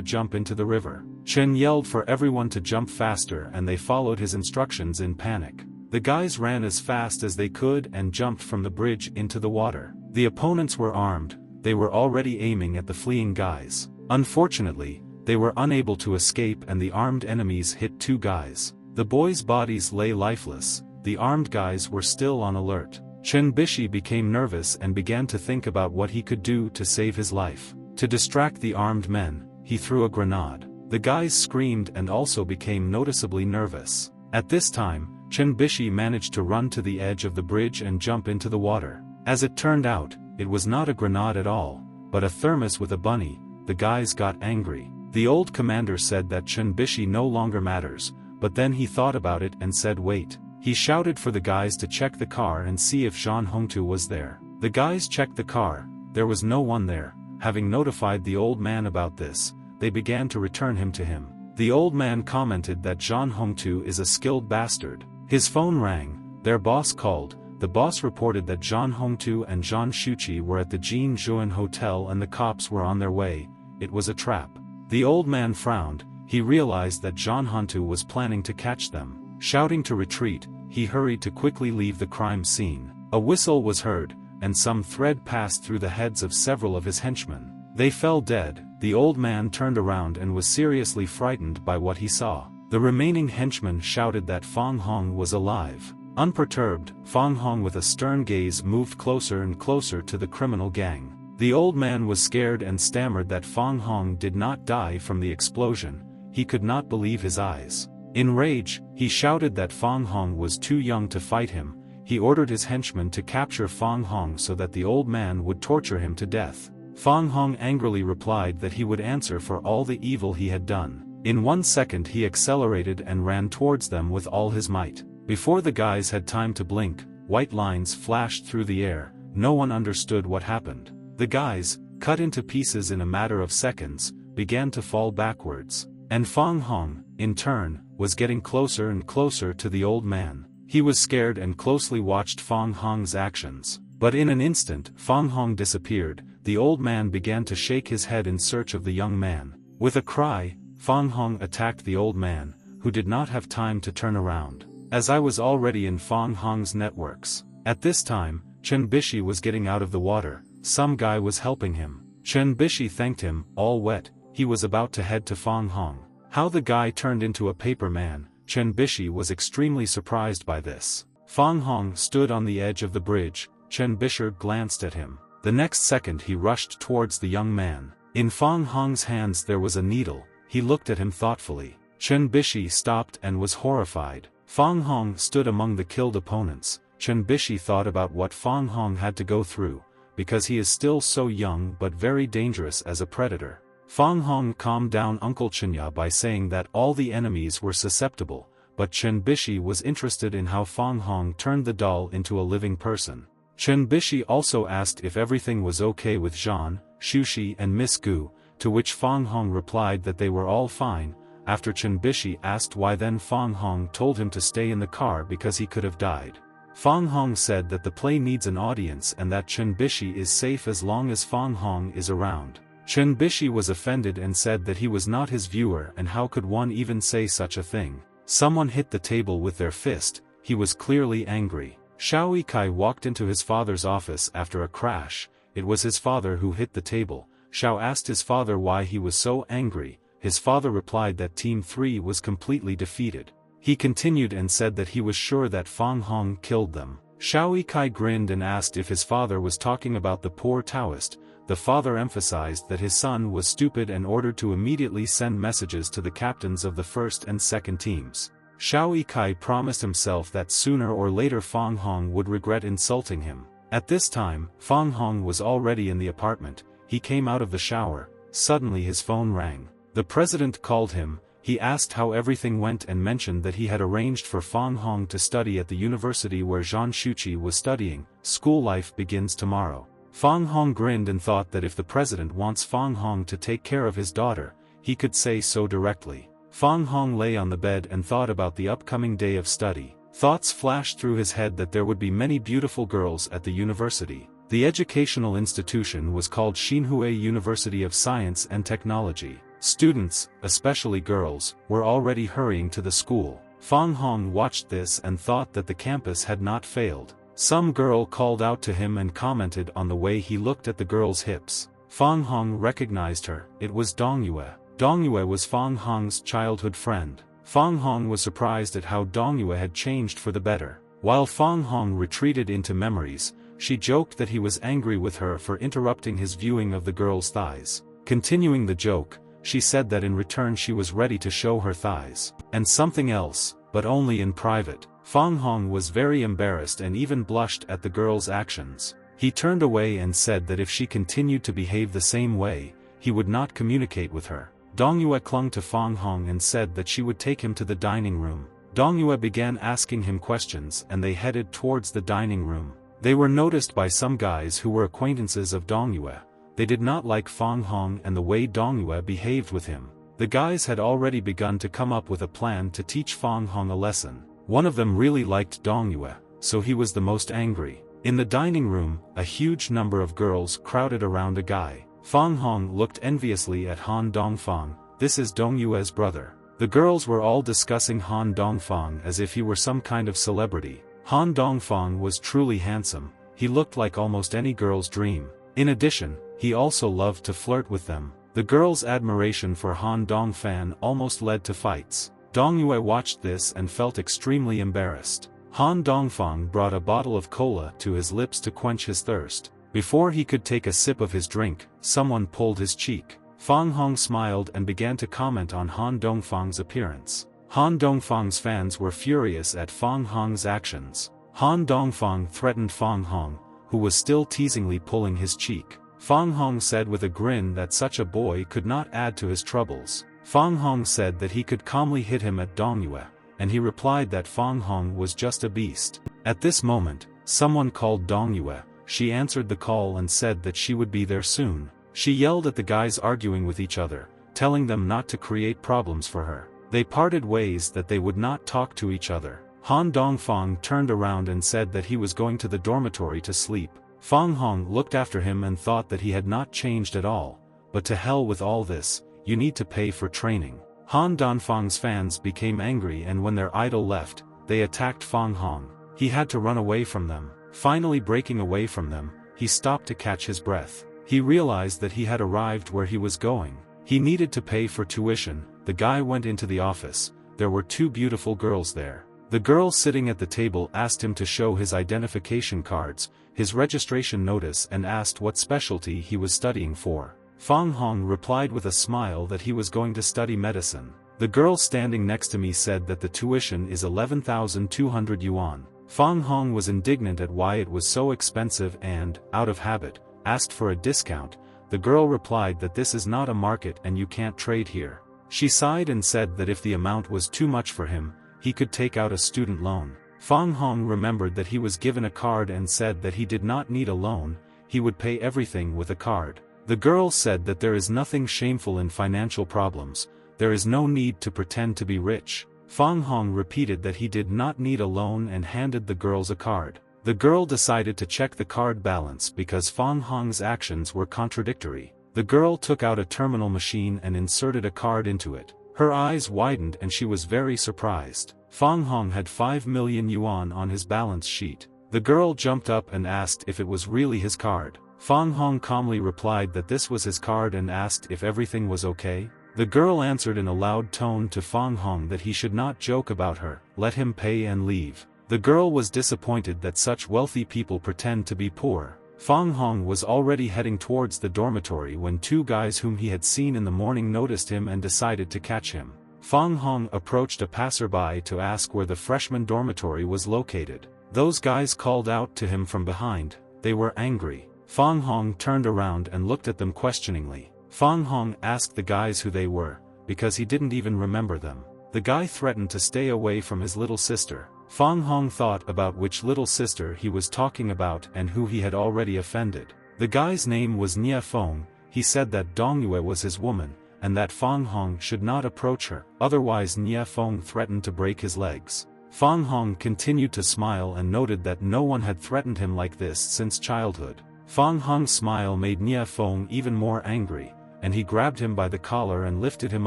Speaker 1: jump into the river. Chen yelled for everyone to jump faster and they followed his instructions in panic. The guys ran as fast as they could and jumped from the bridge into the water. The opponents were armed, they were already aiming at the fleeing guys. Unfortunately, they were unable to escape and the armed enemies hit two guys. The boys' bodies lay lifeless, the armed guys were still on alert. Chen Bishi became nervous and began to think about what he could do to save his life. To distract the armed men, he threw a grenade. The guys screamed and also became noticeably nervous. At this time, Chen Bishi managed to run to the edge of the bridge and jump into the water. As it turned out, it was not a grenade at all, but a thermos with a bunny. The guys got angry. The old commander said that Chen Bishi no longer matters, but then he thought about it and said wait. He shouted for the guys to check the car and see if Zhan Hongtu was there. The guys checked the car, there was no one there. Having notified the old man about this, they began to return him to him. The old man commented that Zhan Hongtu is a skilled bastard. His phone rang, their boss called. The boss reported that Zhan Hongtu and Zhan Shuqi were at the Jin Zhuan Hotel and the cops were on their way. It was a trap. The old man frowned. He realized that Zhan Hongtu was planning to catch them. Shouting to retreat, he hurried to quickly leave the crime scene. A whistle was heard, and some thread passed through the heads of several of his henchmen. They fell dead. The old man turned around and was seriously frightened by what he saw. The remaining henchmen shouted that Fang Hong was alive. Unperturbed, Fang Hong with a stern gaze moved closer and closer to the criminal gang. The old man was scared and stammered that Fang Hong did not die from the explosion. He could not believe his eyes. In rage, he shouted that Fang Hong was too young to fight him. He ordered his henchmen to capture Fang Hong so that the old man would torture him to death. Fang Hong angrily replied that he would answer for all the evil he had done. In 1 second he accelerated and ran towards them with all his might. Before the guys had time to blink, white lines flashed through the air. No one understood what happened. The guys, cut into pieces in a matter of seconds, began to fall backwards. And Fang Hong, in turn, was getting closer and closer to the old man. He was scared and closely watched Fang Hong's actions. But in an instant, Fang Hong disappeared. The old man began to shake his head in search of the young man. With a cry, Fang Hong attacked the old man, who did not have time to turn around. As I was already in Fang Hong's networks. At this time, Chen Bishi was getting out of the water. Some guy was helping him. Chen Bishi thanked him, all wet. He was about to head to Fang Hong. How the guy turned into a paper man, Chen Bishi was extremely surprised by this. Fang Hong stood on the edge of the bridge. Chen Bishi glanced at him. The next second he rushed towards the young man. In Fang Hong's hands there was a needle. He looked at him thoughtfully. Chen Bishi stopped and was horrified. Fang Hong stood among the killed opponents. Chen Bishi thought about what Fang Hong had to go through, because he is still so young but very dangerous as a predator. Fang Hong calmed down Uncle Chenya by saying that all the enemies were susceptible, but Chen Bishi was interested in how Fang Hong turned the doll into a living person. Chen Bishi also asked if everything was okay with Zhan, Shushi and Miss Gu, to which Fang Hong replied that they were all fine. After Chen Bishi asked why, then Fang Hong told him to stay in the car because he could have died. Fang Hong said that the play needs an audience and that Chen Bishi is safe as long as Fang Hong is around. Chen Bishi was offended and said that he was not his viewer and how could one even say such a thing. Someone hit the table with their fist, he was clearly angry. Xiao Yikai walked into his father's office after a crash. It was his father who hit the table. Xiao asked his father why he was so angry. His father replied that Team 3 was completely defeated. He continued and said that he was sure that Fang Hong killed them. Xiao Yikai grinned and asked if his father was talking about the poor Taoist. The father emphasized that his son was stupid and ordered to immediately send messages to the captains of the first and second teams. Xiao Yikai promised himself that sooner or later Fang Hong would regret insulting him. At this time, Fang Hong was already in the apartment. He came out of the shower. Suddenly his phone rang. The president called him. He asked how everything went and mentioned that he had arranged for Fang Hong to study at the university where Zhang Shuqi was studying. School life begins tomorrow. Fang Hong grinned and thought that if the president wants Fang Hong to take care of his daughter, he could say so directly. Fang Hong lay on the bed and thought about the upcoming day of study. Thoughts flashed through his head that there would be many beautiful girls at the university. The educational institution was called Xinhua University of Science and Technology. Students, especially girls, were already hurrying to the school. Fang Hong watched this and thought that the campus had not failed. Some girl called out to him and commented on the way he looked at the girl's hips. Fang Hong recognized her. It was Dong Yue. Dong Yue was Fang Hong's childhood friend. Fang Hong was surprised at how Dong Yue had changed for the better. While Fang Hong retreated into memories, she joked that he was angry with her for interrupting his viewing of the girl's thighs. Continuing the joke, she said that in return she was ready to show her thighs. And something else, but only in private. Fang Hong was very embarrassed and even blushed at the girl's actions. He turned away and said that if she continued to behave the same way, he would not communicate with her. Dong Yue clung to Fang Hong and said that she would take him to the dining room. Dong Yue began asking him questions and they headed towards the dining room. They were noticed by some guys who were acquaintances of Dong Yue. They did not like Fang Hong and the way Dong Yue behaved with him. The guys had already begun to come up with a plan to teach Fang Hong a lesson. One of them really liked Dong Yue, so he was the most angry. In the dining room, a huge number of girls crowded around a guy. Fang Hong looked enviously at Han Dongfang. This is Dong Yue's brother. The girls were all discussing Han Dongfang as if he were some kind of celebrity. Han Dongfang was truly handsome. He looked like almost any girl's dream. In addition, he also loved to flirt with them. The girls' admiration for Han Dongfang almost led to fights. Dong Yue watched this and felt extremely embarrassed. Han Dongfang brought a bottle of cola to his lips to quench his thirst. Before he could take a sip of his drink, someone pulled his cheek. Fang Hong smiled and began to comment on Han Dongfang's appearance. Han Dongfang's fans were furious at Fang Hong's actions. Han Dongfang threatened Fang Hong, who was still teasingly pulling his cheek. Fang Hong said with a grin that such a boy could not add to his troubles. Fang Hong said that he could calmly hit him at Dong Yue, and he replied that Fang Hong was just a beast. At this moment, someone called Dong Yue. She answered the call and said that she would be there soon. She yelled at the guys arguing with each other, telling them not to create problems for her. They parted ways that they would not talk to each other. Han Dongfang turned around and said that he was going to the dormitory to sleep. Fang Hong looked after him and thought that he had not changed at all. But to hell with all this, you need to pay for training. Han Dongfang's fans became angry and when their idol left, they attacked Fang Hong. He had to run away from them. Finally breaking away from them, he stopped to catch his breath. He realized that he had arrived where he was going. He needed to pay for tuition. The guy went into the office. There were two beautiful girls there. The girl sitting at the table asked him to show his identification cards, his registration notice and asked what specialty he was studying for. Fang Hong replied with a smile that he was going to study medicine. The girl standing next to me said that the tuition is 11,200 yuan. Fang Hong was indignant at why it was so expensive and, out of habit, asked for a discount. The girl replied that this is not a market and you can't trade here. She sighed and said that if the amount was too much for him, he could take out a student loan. Fang Hong remembered that he was given a card and said that he did not need a loan, he would pay everything with a card. The girl said that there is nothing shameful in financial problems, there is no need to pretend to be rich. Fang Hong repeated that he did not need a loan and handed the girls a card. The girl decided to check the card balance because Fang Hong's actions were contradictory. The girl took out a terminal machine and inserted a card into it. Her eyes widened and she was very surprised. Fang Hong had 5 million yuan on his balance sheet. The girl jumped up and asked if it was really his card. Fang Hong calmly replied that this was his card and asked if everything was okay. The girl answered in a loud tone to Fang Hong that he should not joke about her, let him pay and leave. The girl was disappointed that such wealthy people pretend to be poor. Fang Hong was already heading towards the dormitory when two guys whom he had seen in the morning noticed him and decided to catch him. Fang Hong approached a passerby to ask where the freshman dormitory was located. Those guys called out to him from behind. They were angry. Fang Hong turned around and looked at them questioningly. Fang Hong asked the guys who they were, because he didn't even remember them. The guy threatened to stay away from his little sister. Fang Hong thought about which little sister he was talking about and who he had already offended. The guy's name was Nia Feng. He said that Dong Yue was his woman, and that Fang Hong should not approach her, otherwise Nia Feng threatened to break his legs. Fang Hong continued to smile and noted that no one had threatened him like this since childhood. Fang Hong's smile made Nia Feng even more angry, and he grabbed him by the collar and lifted him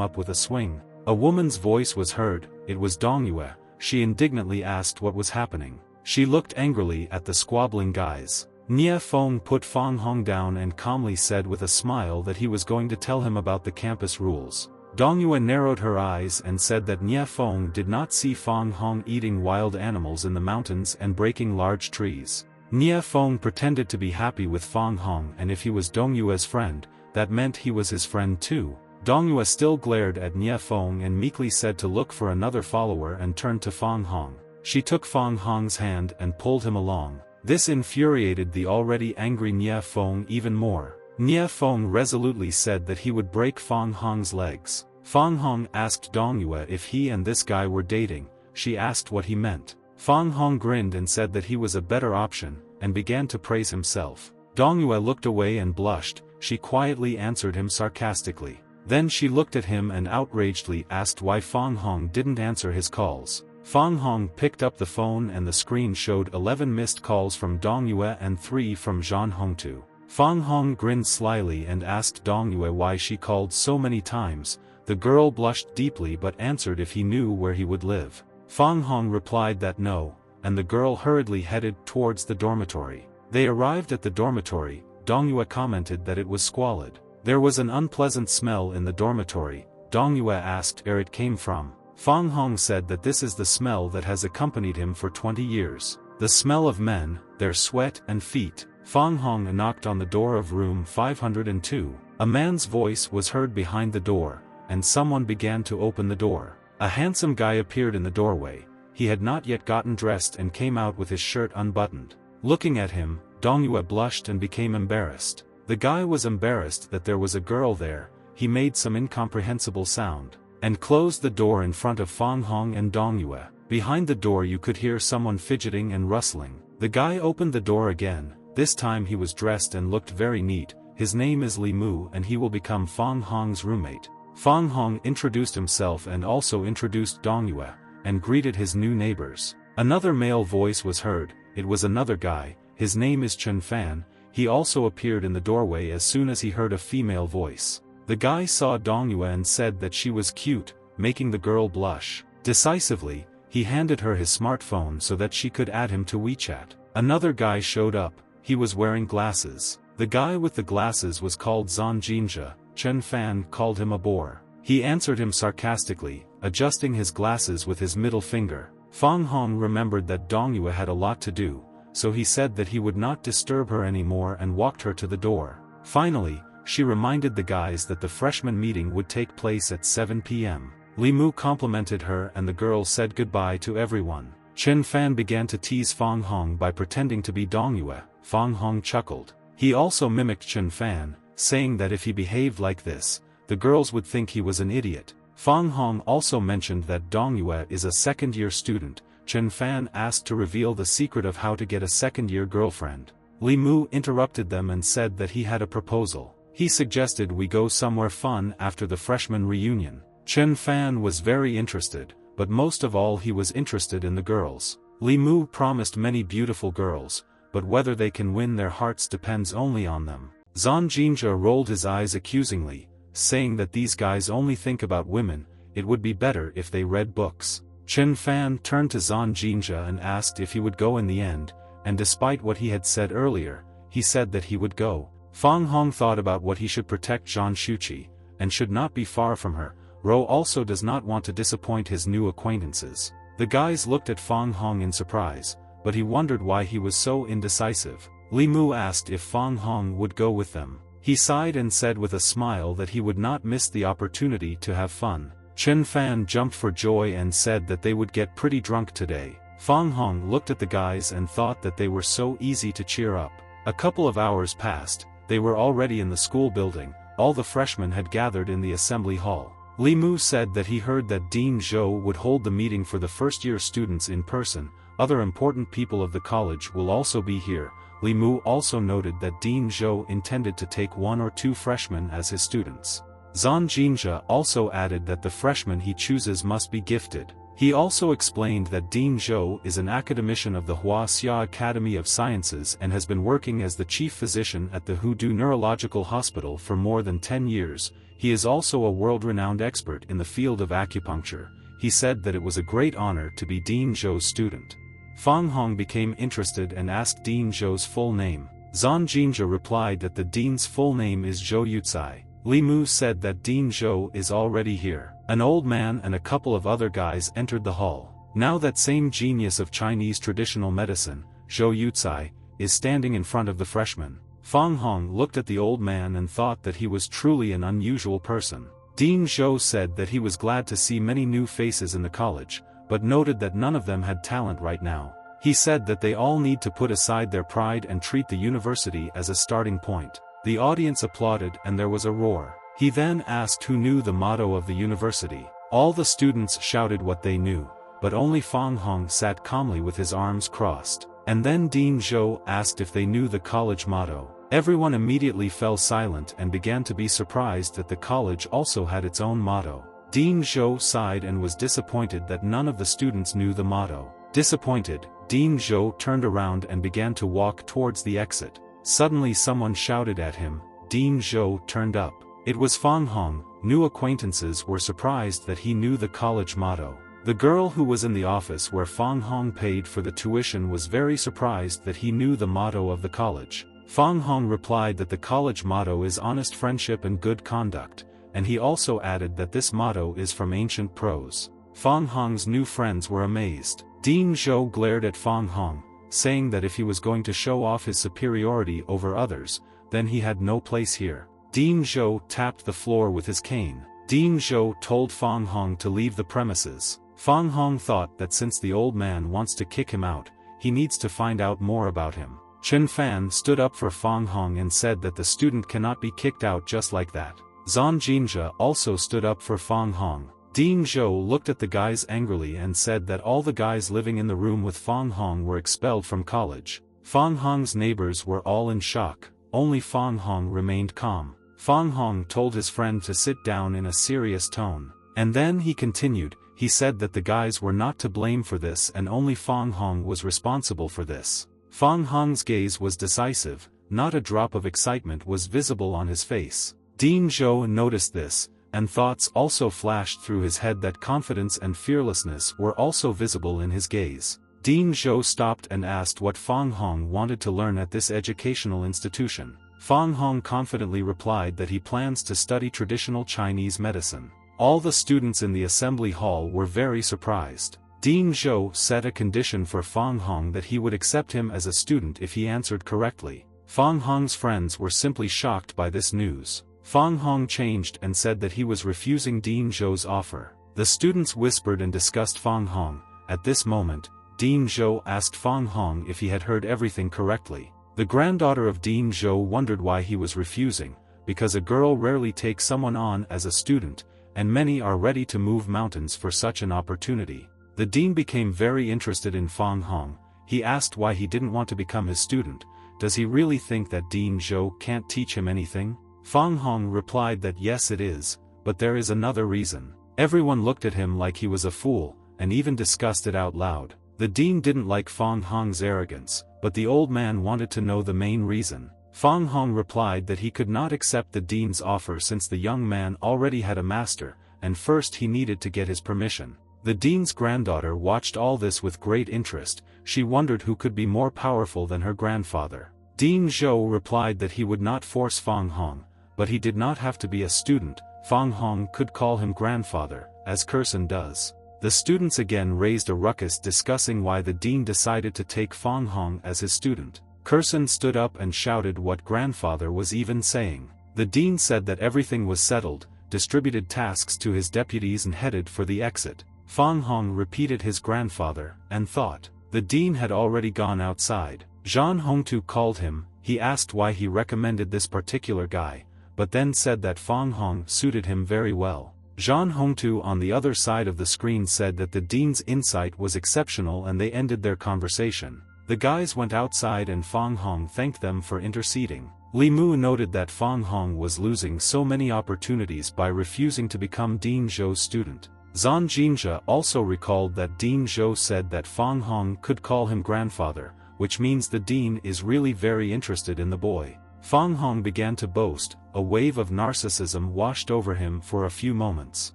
Speaker 1: up with a swing. A woman's voice was heard. It was Dong Yue. She indignantly asked what was happening. She looked angrily at the squabbling guys. Nia Feng put Fang Hong down and calmly said with a smile that he was going to tell him about the campus rules. Dong Yue narrowed her eyes and said that Nia Feng did not see Fang Hong eating wild animals in the mountains and breaking large trees. Nia Feng pretended to be happy with Fang Hong, and if he was Dong Yue's friend, that meant he was his friend too. Dong Yue still glared at Nia Feng and meekly said to look for another follower and turned to Fang Hong. She took Fang Hong's hand and pulled him along. This infuriated the already angry Nia Feng even more. Nia Feng resolutely said that he would break Fang Hong's legs. Fang Hong asked Dong Yue if he and this guy were dating. She asked what he meant. Fang Hong grinned and said that he was a better option, and began to praise himself. Dong Yue looked away and blushed. She quietly answered him sarcastically. Then she looked at him and outragedly asked why Fang Hong didn't answer his calls. Fang Hong picked up the phone and the screen showed 11 missed calls from Dong Yue and 3 from Zhan Hongtu. Fang Hong grinned slyly and asked Dong Yue why she called so many times. The girl blushed deeply but answered if he knew where he would live. Fang Hong replied that no, and the girl hurriedly headed towards the dormitory. They arrived at the dormitory. Dong Yue commented that it was squalid. There was an unpleasant smell in the dormitory. Dong Yue asked where it came from. Fang Hong said that this is the smell that has accompanied him for 20 years. The smell of men, their sweat and feet. Fang Hong knocked on the door of room 502. A man's voice was heard behind the door, and someone began to open the door. A handsome guy appeared in the doorway. He had not yet gotten dressed and came out with his shirt unbuttoned. Looking at him, Dong Yue blushed and became embarrassed. The guy was embarrassed that there was a girl there. He made some incomprehensible sound, and closed the door in front of Fang Hong and Dong Yue. Behind the door you could hear someone fidgeting and rustling. The guy opened the door again. This time he was dressed and looked very neat. His name is Li Mu and he will become Fang Hong's roommate. Fang Hong introduced himself and also introduced Dong Yue, and greeted his new neighbors. Another male voice was heard. It was another guy. His name is Chen Fan. He also appeared in the doorway as soon as he heard a female voice. The guy saw Dong Yue and said that she was cute, making the girl blush. Decisively, he handed her his smartphone so that she could add him to WeChat. Another guy showed up. He was wearing glasses. The guy with the glasses was called Zhan Jinjia. Chen Fan called him a bore. He answered him sarcastically, adjusting his glasses with his middle finger. Fang Hong remembered that Dong Yue had a lot to do, so he said that he would not disturb her anymore and walked her to the door. Finally, she reminded the guys that the freshman meeting would take place at 7 p.m. Li Mu complimented her and the girl said goodbye to everyone. Chen Fan began to tease Fang Hong by pretending to be Dong Yue. Fang Hong chuckled. He also mimicked Chen Fan, saying that if he behaved like this, the girls would think he was an idiot. Fang Hong also mentioned that Dong Yue is a second-year student. Chen Fan asked to reveal the secret of how to get a second-year girlfriend. Li Mu interrupted them and said that he had a proposal. He suggested we go somewhere fun after the freshman reunion. Chen Fan was very interested. but most of all he was interested in the girls. Li Mu promised many beautiful girls, but whether they can win their hearts depends only on them. Zhang Jinja rolled his eyes accusingly, saying that these guys only think about women, it would be better if they read books. Chen Fan turned to Zhang Jinja and asked if he would go in the end, and despite what he had said earlier, he said that he would go. Fang Hong thought about what he should protect Zhang Shuqi, and should not be far from her. Ro also does not want to disappoint his new acquaintances. The guys looked at Fang Hong in surprise, but he wondered why he was so indecisive. Li Mu asked if Fang Hong would go with them. He sighed and said with a smile that he would not miss the opportunity to have fun. Chen Fan jumped for joy and said that they would get pretty drunk today. Fang Hong looked at the guys and thought that they were so easy to cheer up. A couple of hours passed, they were already in the school building, all the freshmen had gathered in the assembly hall. Li Mu said that he heard that Dean Zhou would hold the meeting for the first-year students in person. Other important people of the college will also be here. Li Mu also noted that Dean Zhou intended to take 1 or 2 freshmen as his students. Zhang Jinja also added that the freshmen he chooses must be gifted. He also explained that Dean Zhou is an academician of the Huaxia Academy of Sciences and has been working as the chief physician at the Hudu Neurological Hospital for more than 10 years. He is also a world-renowned expert in the field of acupuncture. He said that it was a great honor to be Dean Zhou's student. Fang Hong became interested and asked Dean Zhou's full name. Zhang Jinja replied that the dean's full name is Zhou Yucai. Li Mu said that Dean Zhou is already here. An old man and a couple of other guys entered the hall. Now that same genius of Chinese traditional medicine, Zhou Yucai, is standing in front of the freshmen. Fang Hong looked at the old man and thought that he was truly an unusual person. Dean Zhou said that he was glad to see many new faces in the college, but noted that none of them had talent right now. He said that they all need to put aside their pride and treat the university as a starting point. The audience applauded and there was a roar. He then asked who knew the motto of the university. All the students shouted what they knew, but only Fang Hong sat calmly with his arms crossed. And then Dean Zhou asked if they knew the college motto. Everyone immediately fell silent and began to be surprised that the college also had its own motto. Dean Zhou sighed and was disappointed that none of the students knew the motto. Disappointed, Dean Zhou turned around and began to walk towards the exit. Suddenly someone shouted at him. Dean Zhou turned up. It was Fang Hong. New acquaintances were surprised that he knew the college motto. The girl who was in the office where Fang Hong paid for the tuition was very surprised that he knew the motto of the college. Fang Hong replied that the college motto is honest friendship and good conduct, and he also added that this motto is from ancient prose. Fang Hong's new friends were amazed. Dean Zhou glared at Fang Hong, saying that if he was going to show off his superiority over others, then he had no place here. Dean Zhou tapped the floor with his cane. Dean Zhou told Fang Hong to leave the premises. Fang Hong thought that since the old man wants to kick him out, he needs to find out more about him. Chen Fan stood up for Fang Hong and said that the student cannot be kicked out just like that. Zhang Jinja also stood up for Fang Hong. Dean Zhou looked at the guys angrily and said that all the guys living in the room with Fang Hong were expelled from college. Fang Hong's neighbors were all in shock. Only Fang Hong remained calm. Fang Hong told his friend to sit down in a serious tone. And then he continued. He said that the guys were not to blame for this and only Fang Hong was responsible for this. Fang Hong's gaze was decisive, not a drop of excitement was visible on his face. Dean Zhou noticed this, and thoughts also flashed through his head that confidence and fearlessness were also visible in his gaze. Dean Zhou stopped and asked what Fang Hong wanted to learn at this educational institution. Fang Hong confidently replied that he plans to study traditional Chinese medicine. All the students in the assembly hall were very surprised. Dean Zhou set a condition for Fang Hong that he would accept him as a student if he answered correctly. Fang Hong's friends were simply shocked by this news. Fang Hong changed and said that he was refusing Dean Zhou's offer. The students whispered and discussed Fang Hong. At this moment, Dean Zhou asked Fang Hong if he had heard everything correctly. The granddaughter of Dean Zhou wondered why he was refusing, because a girl rarely takes someone on as a student, and many are ready to move mountains for such an opportunity. The dean became very interested in Fang Hong. He asked why he didn't want to become his student. Does he really think that Dean Zhou can't teach him anything? Fang Hong replied that yes it is, but there is another reason. Everyone looked at him like he was a fool, and even discussed it out loud. The dean didn't like Fang Hong's arrogance, but the old man wanted to know the main reason. Fang Hong replied that he could not accept the dean's offer since the young man already had a master, and first he needed to get his permission. The dean's granddaughter watched all this with great interest. She wondered who could be more powerful than her grandfather. Dean Zhou replied that he would not force Fang Hong, but he did not have to be a student. Fang Hong could call him grandfather, as Curson does. The students again raised a ruckus discussing why the dean decided to take Fang Hong as his student. Curson stood up and shouted what grandfather was even saying. The dean said that everything was settled, distributed tasks to his deputies and headed for the exit. Fang Hong repeated his grandfather, and thought. The dean had already gone outside. Zhan Hongtu called him. He asked why he recommended this particular guy, but then said that Fang Hong suited him very well. Zhan Hongtu on the other side of the screen said that the dean's insight was exceptional, and they ended their conversation. The guys went outside and Fang Hong thanked them for interceding. Li Mu noted that Fang Hong was losing so many opportunities by refusing to become Dean Zhou's student. Zhan Jinjia also recalled that Dean Zhou said that Fang Hong could call him grandfather, which means the dean is really very interested in the boy. Fang Hong began to boast. A wave of narcissism washed over him for a few moments.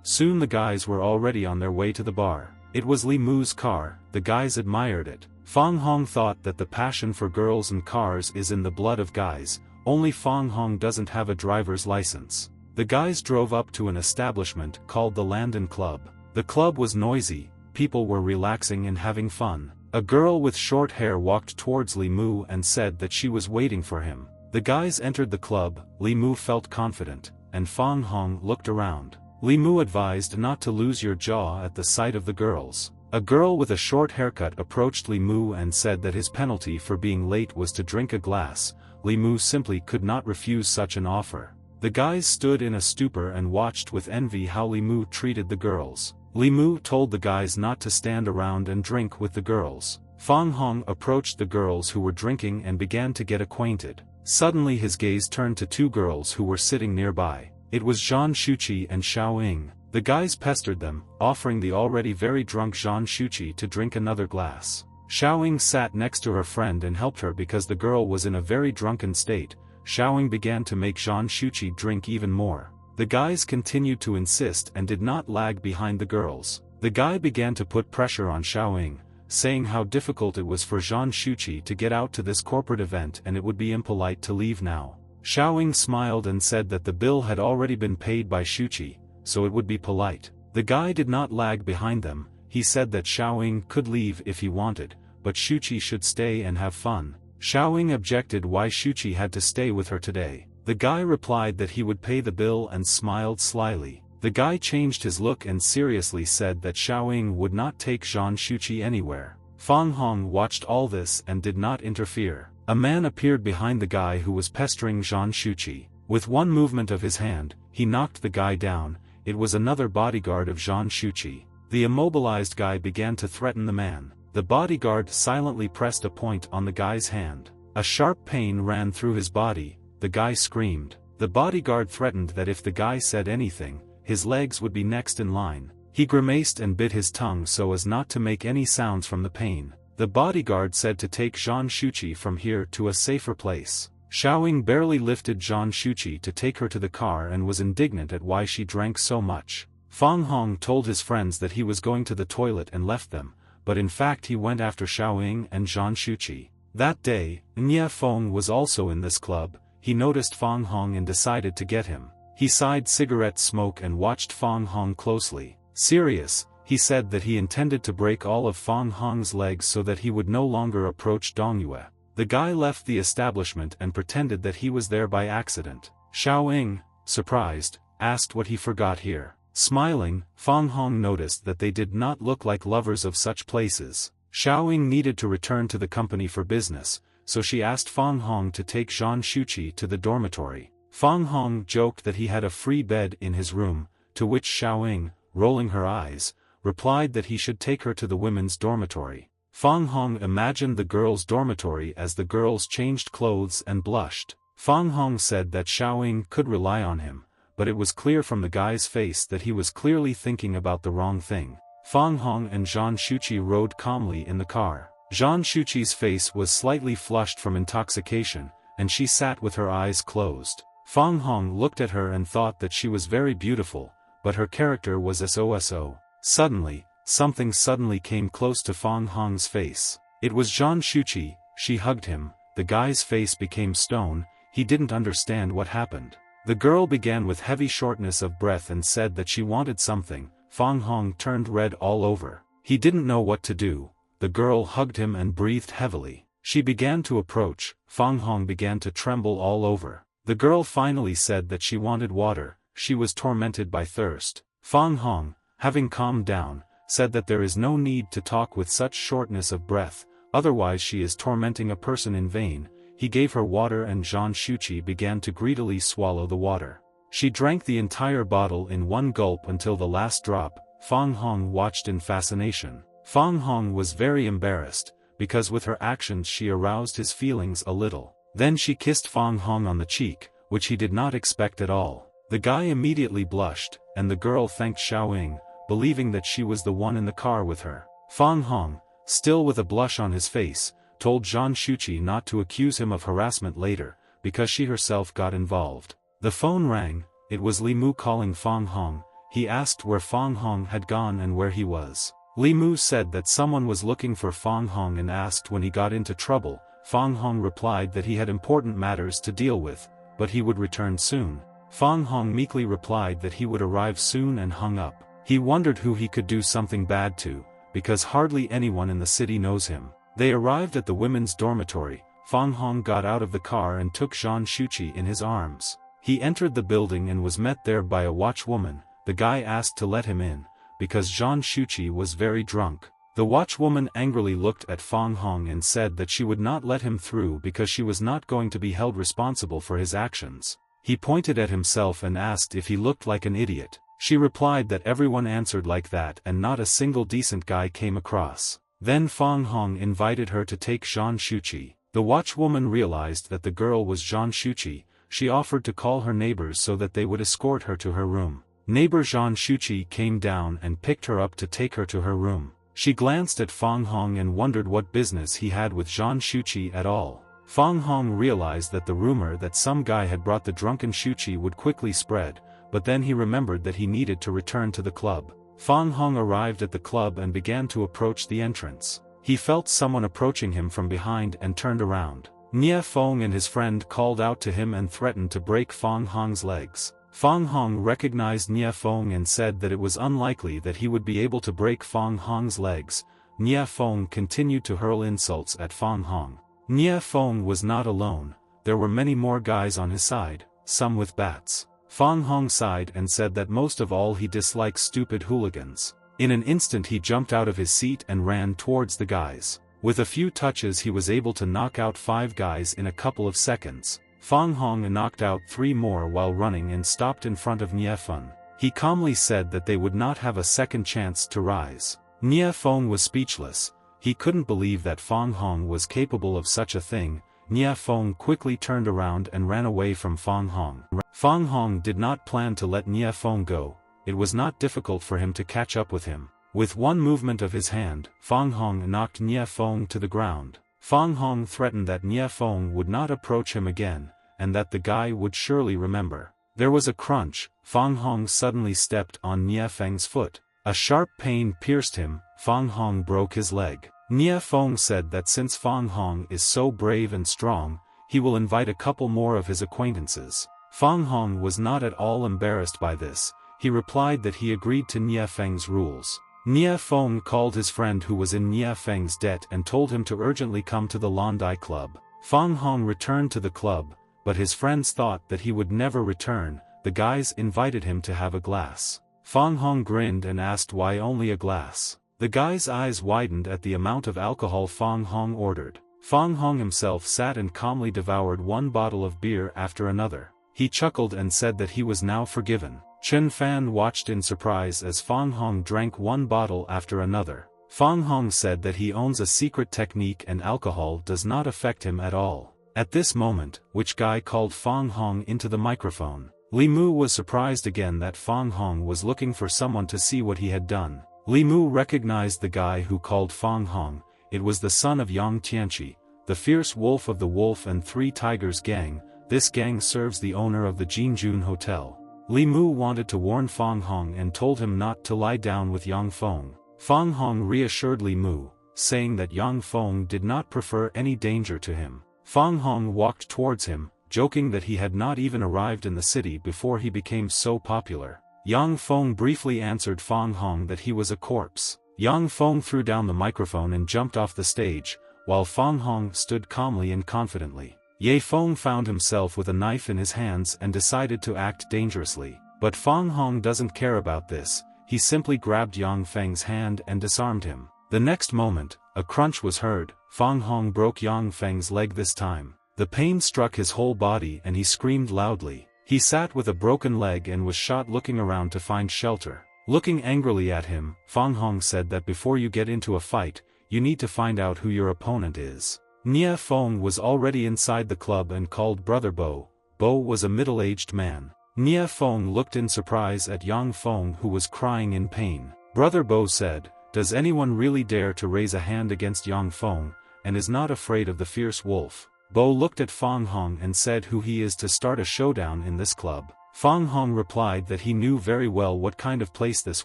Speaker 1: Soon the guys were already on their way to the bar. It was Li Mu's car. The guys admired it. Fang Hong thought that the passion for girls and cars is in the blood of guys, only Fang Hong doesn't have a driver's license. The guys drove up to an establishment called the Landon Club. The club was noisy, people were relaxing and having fun. A girl with short hair walked towards Li Mu and said that she was waiting for him. The guys entered the club. Li Mu felt confident, and Fang Hong looked around. Li Mu advised not to lose your jaw at the sight of the girls. A girl with a short haircut approached Li Mu and said that his penalty for being late was to drink a glass. Li Mu simply could not refuse such an offer. The guys stood in a stupor and watched with envy how Li Mu treated the girls. Li Mu told the guys not to stand around and drink with the girls. Fang Hong approached the girls who were drinking and began to get acquainted. Suddenly his gaze turned to two girls who were sitting nearby. It was Zhang Shuqi and Xiao Ying. The guys pestered them, offering the already very drunk Zhang Shuqi to drink another glass. Xiao Ying sat next to her friend and helped her because the girl was in a very drunken state. Xiao Ying began to make Zhang Shuqi drink even more. The guys continued to insist and did not lag behind the girls. The guy began to put pressure on Xiao Ying, saying how difficult it was for Zhang Shuqi to get out to this corporate event and it would be impolite to leave now. Xiao Ying smiled and said that the bill had already been paid by Shuqi, so it would be polite. The guy did not lag behind them. He said that Xiao Ying could leave if he wanted, but Shuqi should stay and have fun. Xiao Ying objected why Shuqi had to stay with her today. The guy replied that he would pay the bill and smiled slyly. The guy changed his look and seriously said that Xiao Ying would not take Zhang Shuqi anywhere. Fang Hong watched all this and did not interfere. A man appeared behind the guy who was pestering Zhang Shuqi. With one movement of his hand, he knocked the guy down. It was another bodyguard of Zhang Shuqi. The immobilized guy began to threaten the man. The bodyguard silently pressed a point on the guy's hand. A sharp pain ran through his body. The guy screamed. The bodyguard threatened that if the guy said anything, his legs would be next in line. He grimaced and bit his tongue so as not to make any sounds from the pain. The bodyguard said to take Zhang Shuqi from here to a safer place. Xiao Ying barely lifted Zhang Shuqi to take her to the car and was indignant at why she drank so much. Fang Hong told his friends that he was going to the toilet and left them, but in fact he went after Xiao Ying and Zhang Shuqi. That day, Nye Feng was also in this club. He noticed Fang Hong and decided to get him. He sighed cigarette smoke and watched Fang Hong closely. Serious, he said that he intended to break all of Fang Hong's legs so that he would no longer approach Dongyue. The guy left the establishment and pretended that he was there by accident. Xiao Ying, surprised, asked what he forgot here. Smiling, Fang Hong noticed that they did not look like lovers of such places. Xiao Ying needed to return to the company for business, so she asked Fang Hong to take Zhang Shuqi to the dormitory. Fang Hong joked that he had a free bed in his room, to which Xiao Ying, rolling her eyes, replied that he should take her to the women's dormitory. Fang Hong imagined the girls' dormitory as the girls changed clothes and blushed. Fang Hong said that Xiao Ying could rely on him, but it was clear from the guy's face that he was clearly thinking about the wrong thing. Fang Hong and Zhang Shuqi rode calmly in the car. Zhang Shuqi's face was slightly flushed from intoxication, and she sat with her eyes closed. Fang Hong looked at her and thought that she was very beautiful, but her character was so. Suddenly, something suddenly came close to Fang Hong's face. It was Zhang Shuqi. She hugged him. The guy's face became stone. He didn't understand what happened. The girl began with heavy shortness of breath and said that she wanted something. Fang Hong turned red all over. He didn't know what to do. The girl hugged him and breathed heavily. She began to approach. Fang Hong began to tremble all over. The girl finally said that she wanted water. She was tormented by thirst. Fang Hong, having calmed down, said that there is no need to talk with such shortness of breath, otherwise she is tormenting a person in vain. He gave her water and Zhang Shuqi began to greedily swallow the water. She drank the entire bottle in one gulp until the last drop. Fang Hong watched in fascination. Fang Hong was very embarrassed, because with her actions she aroused his feelings a little. Then she kissed Fang Hong on the cheek, which he did not expect at all. The guy immediately blushed, and the girl thanked Xiaoying, believing that she was the one in the car with her. Fang Hong, still with a blush on his face, told Zhang Shuqi not to accuse him of harassment later, because she herself got involved. The phone rang. It was Li Mu calling Fang Hong. He asked where Fang Hong had gone and where he was. Li Mu said that someone was looking for Fang Hong and asked when he got into trouble. Fang Hong replied that he had important matters to deal with, but he would return soon. Fang Hong meekly replied that he would arrive soon and hung up. He wondered who he could do something bad to, because hardly anyone in the city knows him. They arrived at the women's dormitory. Fang Hong got out of the car and took Zhang Shuqi in his arms. He entered the building and was met there by a watchwoman. The guy asked to let him in, because Zhang Shuqi was very drunk. The watchwoman angrily looked at Fang Hong and said that she would not let him through because she was not going to be held responsible for his actions. He pointed at himself and asked if he looked like an idiot. She replied that everyone answered like that and not a single decent guy came across. Then Fang Hong invited her to take Zhang Shuqi. The watchwoman realized that the girl was Zhang Shuqi. She offered to call her neighbors so that they would escort her to her room. Neighbor Zhang Shuqi came down and picked her up to take her to her room. She glanced at Fang Hong and wondered what business he had with Zhang Shuqi at all. Fang Hong realized that the rumor that some guy had brought the drunken Shuqi would quickly spread, but then he remembered that he needed to return to the club. Fang Hong arrived at the club and began to approach the entrance. He felt someone approaching him from behind and turned around. Nie Fong and his friend called out to him and threatened to break Fang Hong's legs. Fang Hong recognized Nie Fong and said that it was unlikely that he would be able to break Fang Hong's legs. Nie Fong continued to hurl insults at Fang Hong. Nie Fong was not alone. There were many more guys on his side, some with bats. Fang Hong sighed and said that most of all he disliked stupid hooligans. In an instant he jumped out of his seat and ran towards the guys. With a few touches he was able to knock out 5 guys in a couple of seconds. Fang Hong knocked out 3 more while running and stopped in front of Nie Fong. He calmly said that they would not have a second chance to rise. Nie Fong was speechless. He couldn't believe that Fang Hong was capable of such a thing. Nie Fong quickly turned around and ran away from Fang Hong. Fang Hong did not plan to let Nie Fong go. It was not difficult for him to catch up with him. With one movement of his hand, Fang Hong knocked Nie Fong to the ground. Fang Hong threatened that Nie Fong would not approach him again, and that the guy would surely remember. There was a crunch. Fang Hong suddenly stepped on Nie Feng's foot. A sharp pain pierced him. Fang Hong broke his leg. Nie Fong said that since Fang Hong is so brave and strong, he will invite a couple more of his acquaintances. Fang Hong was not at all embarrassed by this. He replied that he agreed to Nie Feng's rules. Nie Fong called his friend who was in Nie Feng's debt and told him to urgently come to the Londai Club. Fang Hong returned to the club, but his friends thought that he would never return. The guys invited him to have a glass. Fang Hong grinned and asked why only a glass. The guy's eyes widened at the amount of alcohol Fang Hong ordered. Fang Hong himself sat and calmly devoured 1 bottle of beer after another. He chuckled and said that he was now forgiven. Chen Fan watched in surprise as Fang Hong drank 1 bottle after another. Fang Hong said that he owns a secret technique and alcohol does not affect him at all. At this moment, which guy called Fang Hong into the microphone. Li Mu was surprised again that Fang Hong was looking for someone to see what he had done. Li Mu recognized the guy who called Fang Hong. It was the son of Yang Tianqi, the fierce wolf of the Wolf and Three Tigers gang. This gang serves the owner of the Jinjun Hotel. Li Mu wanted to warn Fang Hong and told him not to lie down with Yang Feng. Fang Hong reassured Li Mu, saying that Yang Feng did not prefer any danger to him. Fang Hong walked towards him, joking that he had not even arrived in the city before he became so popular. Yang Feng briefly answered Fang Hong that he was a corpse. Yang Feng threw down the microphone and jumped off the stage, while Fang Hong stood calmly and confidently. Ye Feng found himself with a knife in his hands and decided to act dangerously. But Fang Hong doesn't care about this, he simply grabbed Yang Feng's hand and disarmed him. The next moment, a crunch was heard. Fang Hong broke Yang Feng's leg this time. The pain struck his whole body and he screamed loudly. He sat with a broken leg and was shot, looking around to find shelter. Looking angrily at him, Fang Hong said that before you get into a fight, you need to find out who your opponent is. Nie Feng was already inside the club and called Brother Bo. Bo was a middle-aged man. Nie Feng looked in surprise at Yang Feng, who was crying in pain. Brother Bo said, "Does anyone really dare to raise a hand against Yang Feng, and is not afraid of the fierce wolf?" Bo looked at Fang Hong and said who he is to start a showdown in this club. Fang Hong replied that he knew very well what kind of place this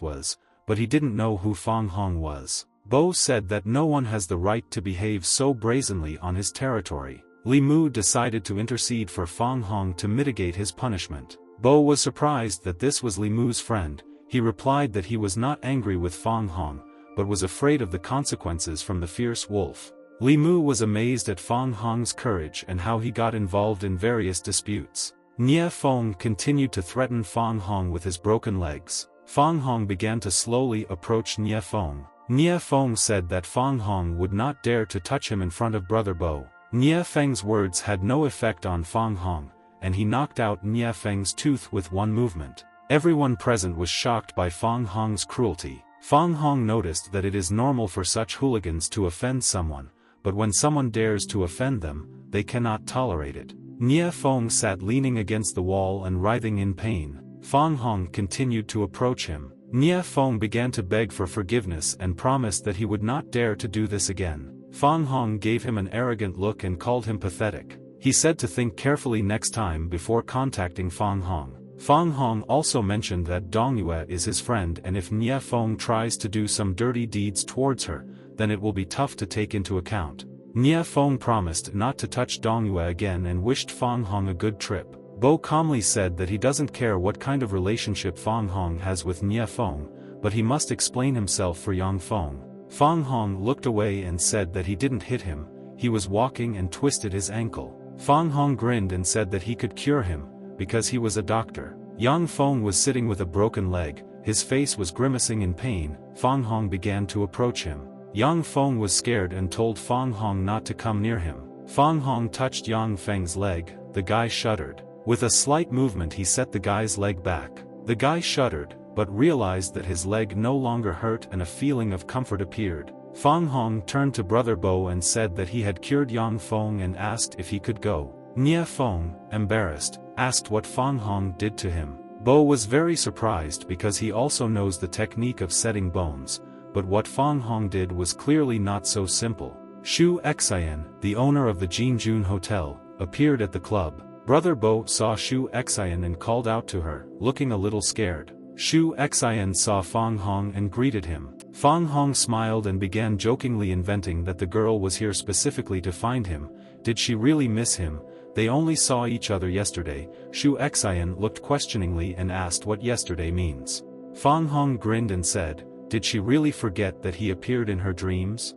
Speaker 1: was, but he didn't know who Fang Hong was. Bo said that no one has the right to behave so brazenly on his territory. Li Mu decided to intercede for Fang Hong to mitigate his punishment. Bo was surprised that this was Li Mu's friend. He replied that he was not angry with Fang Hong, but was afraid of the consequences from the fierce wolf. Li Mu was amazed at Fang Hong's courage and how he got involved in various disputes. Nie Feng continued to threaten Fang Hong with his broken legs. Fang Hong began to slowly approach Nie Feng. Nie Feng said that Fang Hong would not dare to touch him in front of Brother Bo. Nie Feng's words had no effect on Fang Hong, and he knocked out Nie Feng's tooth with one movement. Everyone present was shocked by Fang Hong's cruelty. Fang Hong noticed that it is normal for such hooligans to offend someone, but when someone dares to offend them, they cannot tolerate it. Nie Feng sat leaning against the wall and writhing in pain. Fang Hong continued to approach him. Nie Feng began to beg for forgiveness and promised that he would not dare to do this again. Fang Hong gave him an arrogant look and called him pathetic. He said to think carefully next time before contacting Fang Hong. Fang Hong also mentioned that Dong Yue is his friend, and if Nie Feng tries to do some dirty deeds towards her, then it will be tough to take into account. Nie Feng promised not to touch Dong Yue again and wished Fang Hong a good trip. Bo calmly said that he doesn't care what kind of relationship Fang Hong has with Nie Feng, but he must explain himself for Yang Feng. Fang Hong looked away and said that he didn't hit him, he was walking and twisted his ankle. Fang Hong grinned and said that he could cure him, because he was a doctor. Yang Feng was sitting with a broken leg, his face was grimacing in pain. Fang Hong began to approach him. Yang Feng was scared and told Fang Hong not to come near him. Fang Hong touched Yang Feng's leg, the guy shuddered. With a slight movement he set the guy's leg back. The guy shuddered, but realized that his leg no longer hurt and a feeling of comfort appeared. Fang Hong turned to Brother Bo and said that he had cured Yang Feng and asked if he could go. Nie Feng, embarrassed, asked what Fang Hong did to him. Bo was very surprised because he also knows the technique of setting bones, but what Fang Hong did was clearly not so simple. Xu Xian, the owner of the Jinjun Hotel, appeared at the club. Brother Bo saw Xu Xian and called out to her, looking a little scared. Xu Xian saw Fang Hong and greeted him. Fang Hong smiled and began jokingly inventing that the girl was here specifically to find him. Did she really miss him? They only saw each other yesterday. Xu Xian looked questioningly and asked what yesterday means. Fang Hong grinned and said, did she really forget that he appeared in her dreams?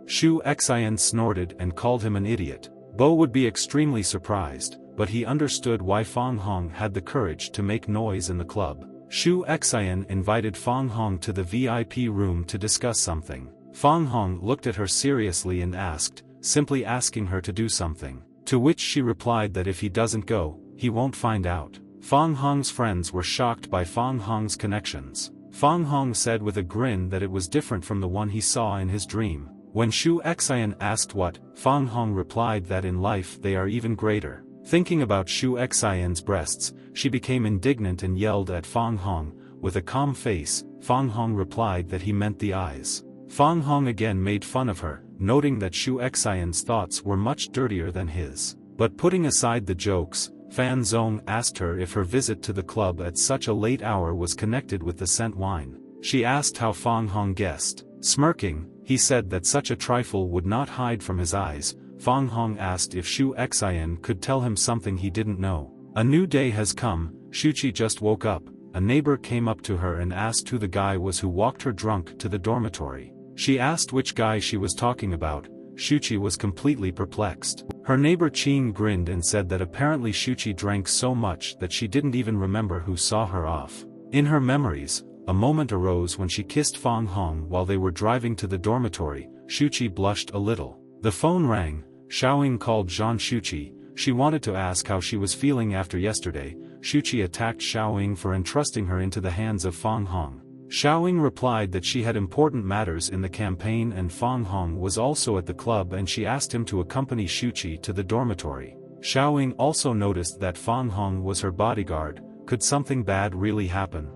Speaker 1: Xu Xian snorted and called him an idiot. Bo would be extremely surprised, but he understood why Fang Hong had the courage to make noise in the club. Xu Xian invited Fang Hong to the VIP room to discuss something. Fang Hong looked at her seriously and asked, simply asking her to do something, to which she replied that if he doesn't go, he won't find out. Fang Hong's friends were shocked by Fang Hong's connections. Fang Hong said with a grin that it was different from the one he saw in his dream. When Xu Xian asked what, Fang Hong replied that in life they are even greater. Thinking about Xu Xian's breasts, she became indignant and yelled at Fang Hong. With a calm face, Fang Hong replied that he meant the eyes. Fang Hong again made fun of her, noting that Shu Xian's thoughts were much dirtier than his. But putting aside the jokes, Fan Zong asked her if her visit to the club at such a late hour was connected with the scent wine. She asked how Fang Hong guessed. Smirking, he said that such a trifle would not hide from his eyes. Fang Hong asked if Shu Xian could tell him something he didn't know. A new day has come, Shuqi just woke up. A neighbor came up to her and asked who the guy was who walked her drunk to the dormitory. She asked which guy she was talking about. Shuqi was completely perplexed. Her neighbor Qing grinned and said that apparently Shuqi drank so much that she didn't even remember who saw her off. In her memories, a moment arose when she kissed Fang Hong while they were driving to the dormitory. Shuqi blushed a little. The phone rang. Xiaoying called Zhang Shuqi. She wanted to ask how she was feeling after yesterday. Shuqi attacked Xiaoying for entrusting her into the hands of Fang Hong. Xiaoying replied that she had important matters in the campaign and Fang Hong was also at the club and she asked him to accompany Shuqi to the dormitory. Xiaoying also noticed that Fang Hong was her bodyguard. Could something bad really happen?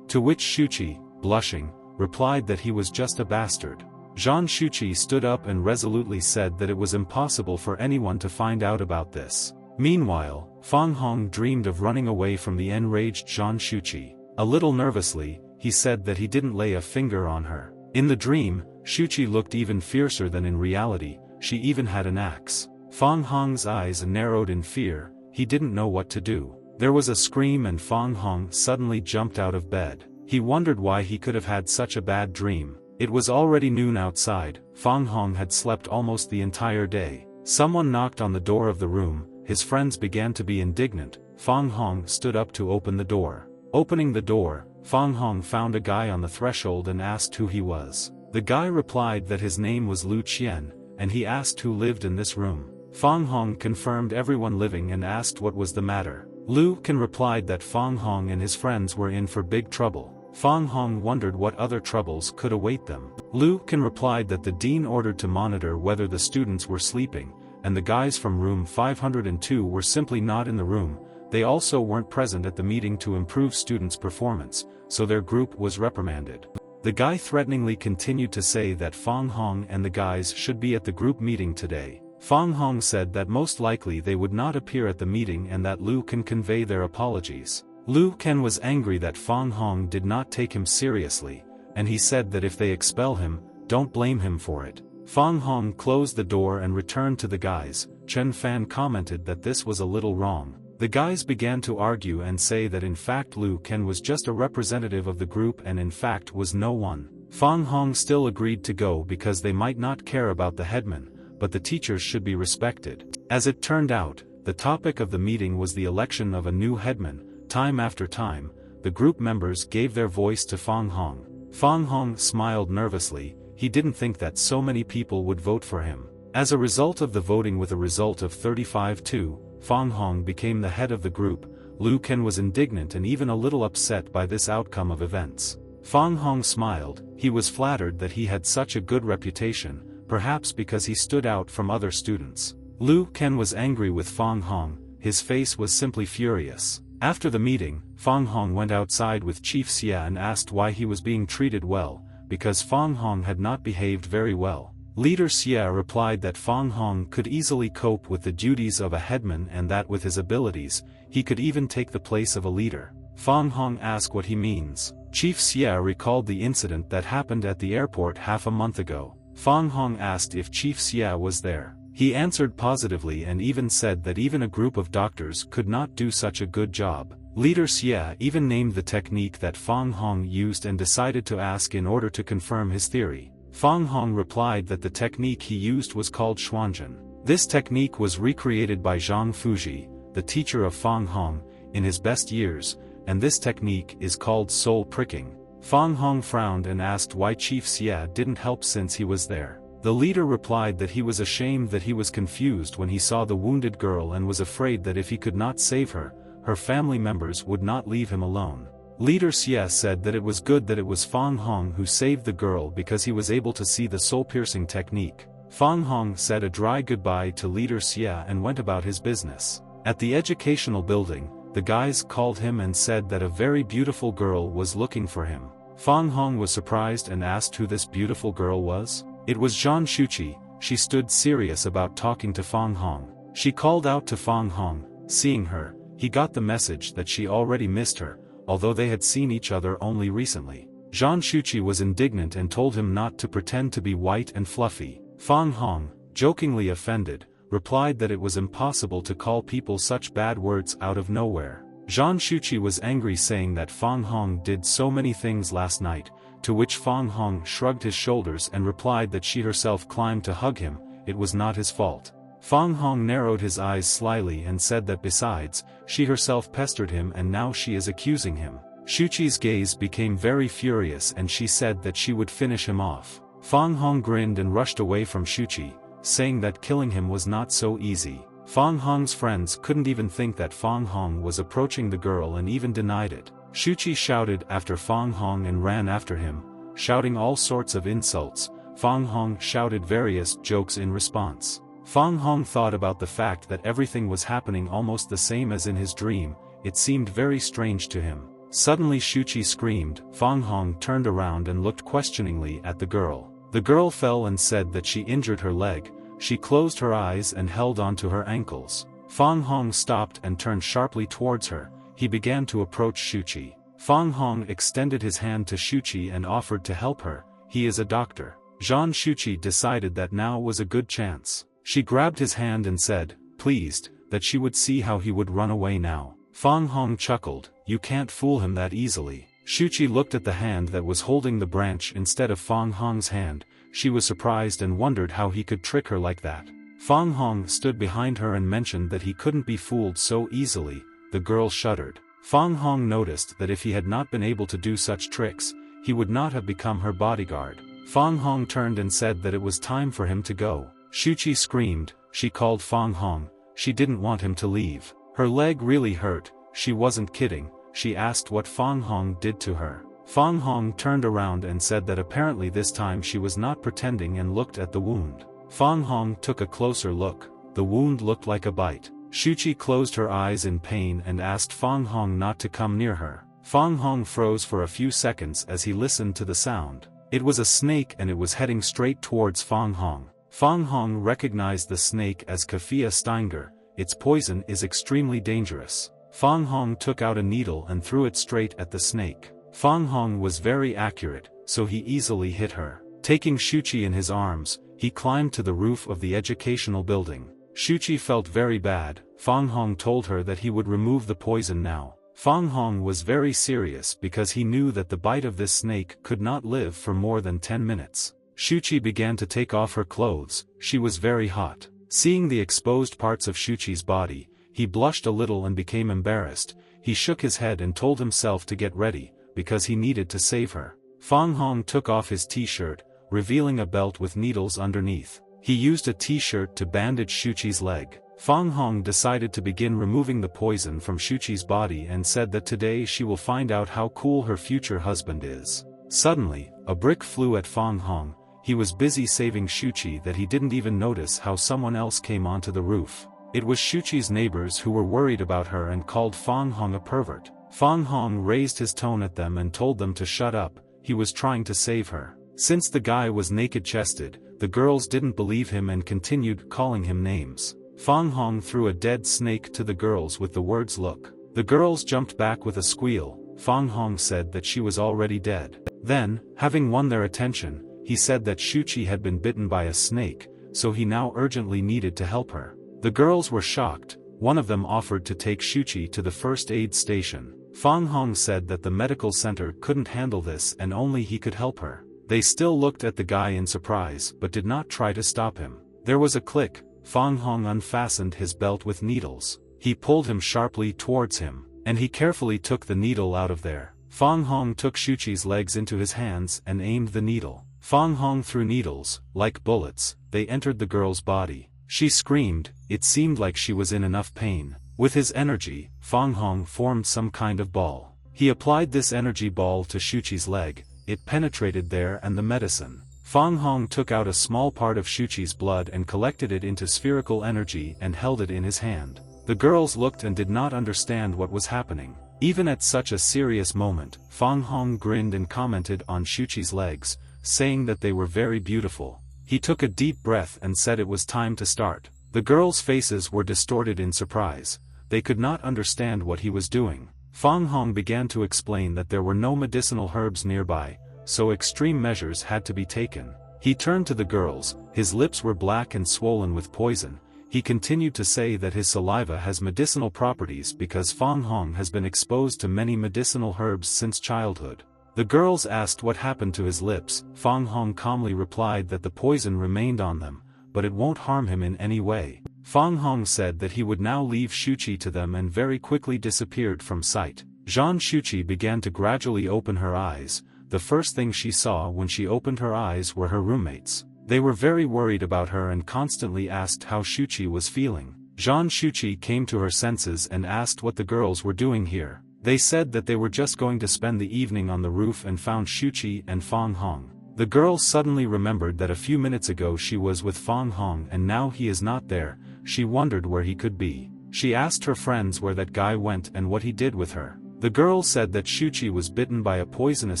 Speaker 1: To which Shuqi, blushing, replied that he was just a bastard. Zhang Shuqi stood up and resolutely said that it was impossible for anyone to find out about this. Meanwhile, Fang Hong dreamed of running away from the enraged Zhang Shuqi. A little nervously, he said that he didn't lay a finger on her. In the dream, Shuqi looked even fiercer than in reality. She even had an axe. Fang Hong's eyes narrowed in fear. He didn't know what to do. There was a scream and Fang Hong suddenly jumped out of bed. He wondered why he could have had such a bad dream. It was already noon outside. Fang Hong had slept almost the entire day. Someone knocked on the door of the room. His friends began to be indignant. Fang Hong stood up to open the door. Opening the door, Fang Hong found a guy on the threshold and asked who he was. The guy replied that his name was Lu Qian, and he asked who lived in this room. Fang Hong confirmed everyone living and asked what was the matter. Lu Qian replied that Fang Hong and his friends were in for big trouble. Fang Hong wondered what other troubles could await them. Lu Qian replied that the dean ordered to monitor whether the students were sleeping, and the guys from room 502 were simply not in the room. They also weren't present at the meeting to improve students' performance, so their group was reprimanded. The guy threateningly continued to say that Fang Hong and the guys should be at the group meeting today. Fang Hong said that most likely they would not appear at the meeting and that Lu Qian convey their apologies. Lu Qian was angry that Fang Hong did not take him seriously, and he said that if they expel him, don't blame him for it. Fang Hong closed the door and returned to the guys. Chen Fan commented that this was a little wrong. The guys began to argue and say that in fact Lu Qian was just a representative of the group and in fact was no one. Fang Hong still agreed to go because they might not care about the headman, but the teachers should be respected. As it turned out, the topic of the meeting was the election of a new headman. Time after time, the group members gave their voice to Fang Hong. Fang Hong smiled nervously. He didn't think that so many people would vote for him. As a result of the voting with a result of 35-2, Fang Hong became the head of the group. Lu Qian was indignant and even a little upset by this outcome of events. Fang Hong smiled. He was flattered that he had such a good reputation, perhaps because he stood out from other students. Lu Qian was angry with Fang Hong. His face was simply furious. After the meeting, Fang Hong went outside with Chief Xia and asked why he was being treated well, because Fang Hong had not behaved very well. Leader Xia replied that Fang Hong could easily cope with the duties of a headman and that with his abilities, he could even take the place of a leader. Fang Hong asked what he means. Chief Xia recalled the incident that happened at the airport half a month ago. Fang Hong asked if Chief Xia was there. He answered positively and even said that even a group of doctors could not do such a good job. Leader Xia even named the technique that Fang Hong used and decided to ask in order to confirm his theory. Fang Hong replied that the technique he used was called Xuanzhen. This technique was recreated by Zhang Fuji, the teacher of Fang Hong, in his best years, and this technique is called soul pricking. Fang Hong frowned and asked why Chief Xia didn't help since he was there. The leader replied that he was ashamed that he was confused when he saw the wounded girl and was afraid that if he could not save her, her family members would not leave him alone. Leader Xia said that it was good that it was Fang Hong who saved the girl because he was able to see the soul-piercing technique. Fang Hong said a dry goodbye to Leader Xia and went about his business. At the educational building, the guys called him and said that a very beautiful girl was looking for him. Fang Hong was surprised and asked who this beautiful girl was. It was Zhang Shuqi. She stood serious about talking to Fang Hong. She called out to Fang Hong. Seeing her, he got the message that she already missed her, although they had seen each other only recently. Zhang Shuqi was indignant and told him not to pretend to be white and fluffy. Fang Hong, jokingly offended, replied that it was impossible to call people such bad words out of nowhere. Zhang Shuqi was angry, saying that Fang Hong did so many things last night, to which Fang Hong shrugged his shoulders and replied that she herself climbed to hug him. It was not his fault. Fang Hong narrowed his eyes slyly and said that besides, she herself pestered him and now she is accusing him. Shuqi's gaze became very furious and she said that she would finish him off. Fang Hong grinned and rushed away from Shuqi, saying that killing him was not so easy. Fang Hong's friends couldn't even think that Fang Hong was approaching the girl and even denied it. Shuqi shouted after Fang Hong and ran after him, shouting all sorts of insults. Fang Hong shouted various jokes in response. Fang Hong thought about the fact that everything was happening almost the same as in his dream. It seemed very strange to him. Suddenly Shuqi screamed. Fang Hong turned around and looked questioningly at the girl. The girl fell and said that she injured her leg. She closed her eyes and held on to her ankles. Fang Hong stopped and turned sharply towards her. He began to approach Shuqi. Fang Hong extended his hand to Shuqi and offered to help her. He is a doctor. Zhang Shuqi decided that now was a good chance. She grabbed his hand and said, pleased, that she would see how he would run away now. Fang Hong chuckled. You can't fool him that easily. Shuqi looked at the hand that was holding the branch instead of Fang Hong's hand. She was surprised and wondered how he could trick her like that. Fang Hong stood behind her and mentioned that he couldn't be fooled so easily. The girl shuddered. Fang Hong noticed that if he had not been able to do such tricks, he would not have become her bodyguard. Fang Hong turned and said that it was time for him to go. Shuqi screamed. She called Fang Hong. She didn't want him to leave. Her leg really hurt. She wasn't kidding. She asked what Fang Hong did to her. Fang Hong turned around and said that apparently this time she was not pretending and looked at the wound. Fang Hong took a closer look. The wound looked like a bite. Shuqi closed her eyes in pain and asked Fang Hong not to come near her. Fang Hong froze for a few seconds as he listened to the sound. It was a snake and it was heading straight towards Fang Hong. Fang Hong recognized the snake as Kaffia Steinger. Its poison is extremely dangerous. Fang Hong took out a needle and threw it straight at the snake. Fang Hong was very accurate, so he easily hit her. Taking Shuqi in his arms, he climbed to the roof of the educational building. Shuqi felt very bad. Fang Hong told her that he would remove the poison now. Fang Hong was very serious because he knew that the bite of this snake could not live for more than 10 minutes. Shuqi began to take off her clothes. She was very hot. Seeing the exposed parts of Shuqi's body, he blushed a little and became embarrassed. He shook his head and told himself to get ready, because he needed to save her. Fang Hong took off his t-shirt, revealing a belt with needles underneath. He used a t-shirt to bandage Shuqi's leg. Fang Hong decided to begin removing the poison from Shuqi's body and said that today she will find out how cool her future husband is. Suddenly, a brick flew at Fang Hong. He was busy saving Shuqi that he didn't even notice how someone else came onto the roof. It was Shuqi's neighbors who were worried about her and called Fang Hong a pervert. Fang Hong raised his tone at them and told them to shut up. He was trying to save her. Since the guy was naked-chested, the girls didn't believe him and continued calling him names. Fang Hong threw a dead snake to the girls with the words "look." The girls jumped back with a squeal. Fang Hong said that she was already dead. Then, having won their attention, he said that Shuqi had been bitten by a snake, so he now urgently needed to help her. The girls were shocked. One of them offered to take Shuqi to the first aid station. Fang Hong said that the medical center couldn't handle this and only he could help her. They still looked at the guy in surprise but did not try to stop him. There was a click. Fang Hong unfastened his belt with needles. He pulled him sharply towards him, and he carefully took the needle out of there. Fang Hong took Shuqi's legs into his hands and aimed the needle. Fang Hong threw needles, like bullets. They entered the girl's body. She screamed. It seemed like she was in enough pain. With his energy, Fang Hong formed some kind of ball. He applied this energy ball to Shuqi's leg. It penetrated there and the medicine. Fang Hong took out a small part of Shuqi's blood and collected it into spherical energy and held it in his hand. The girls looked and did not understand what was happening. Even at such a serious moment, Fang Hong grinned and commented on Shuqi's legs, saying that they were very beautiful. He took a deep breath and said it was time to start. The girls' faces were distorted in surprise. They could not understand what he was doing. Fang Hong began to explain that there were no medicinal herbs nearby, so extreme measures had to be taken. He turned to the girls, his lips were black and swollen with poison. He continued to say that his saliva has medicinal properties because Fang Hong has been exposed to many medicinal herbs since childhood. The girls asked what happened to his lips. Fang Hong calmly replied that the poison remained on them, but it won't harm him in any way. Fang Hong said that he would now leave Shuqi to them and very quickly disappeared from sight. Zhang Shuqi began to gradually open her eyes. The first thing she saw when she opened her eyes were her roommates. They were very worried about her and constantly asked how Shuqi was feeling. Zhang Shuqi came to her senses and asked what the girls were doing here. They said that they were just going to spend the evening on the roof and found Shuqi and Fang Hong. The girl suddenly remembered that a few minutes ago she was with Fang Hong and now he is not there. She wondered where he could be. She asked her friends where that guy went and what he did with her. The girl said that Shuqi was bitten by a poisonous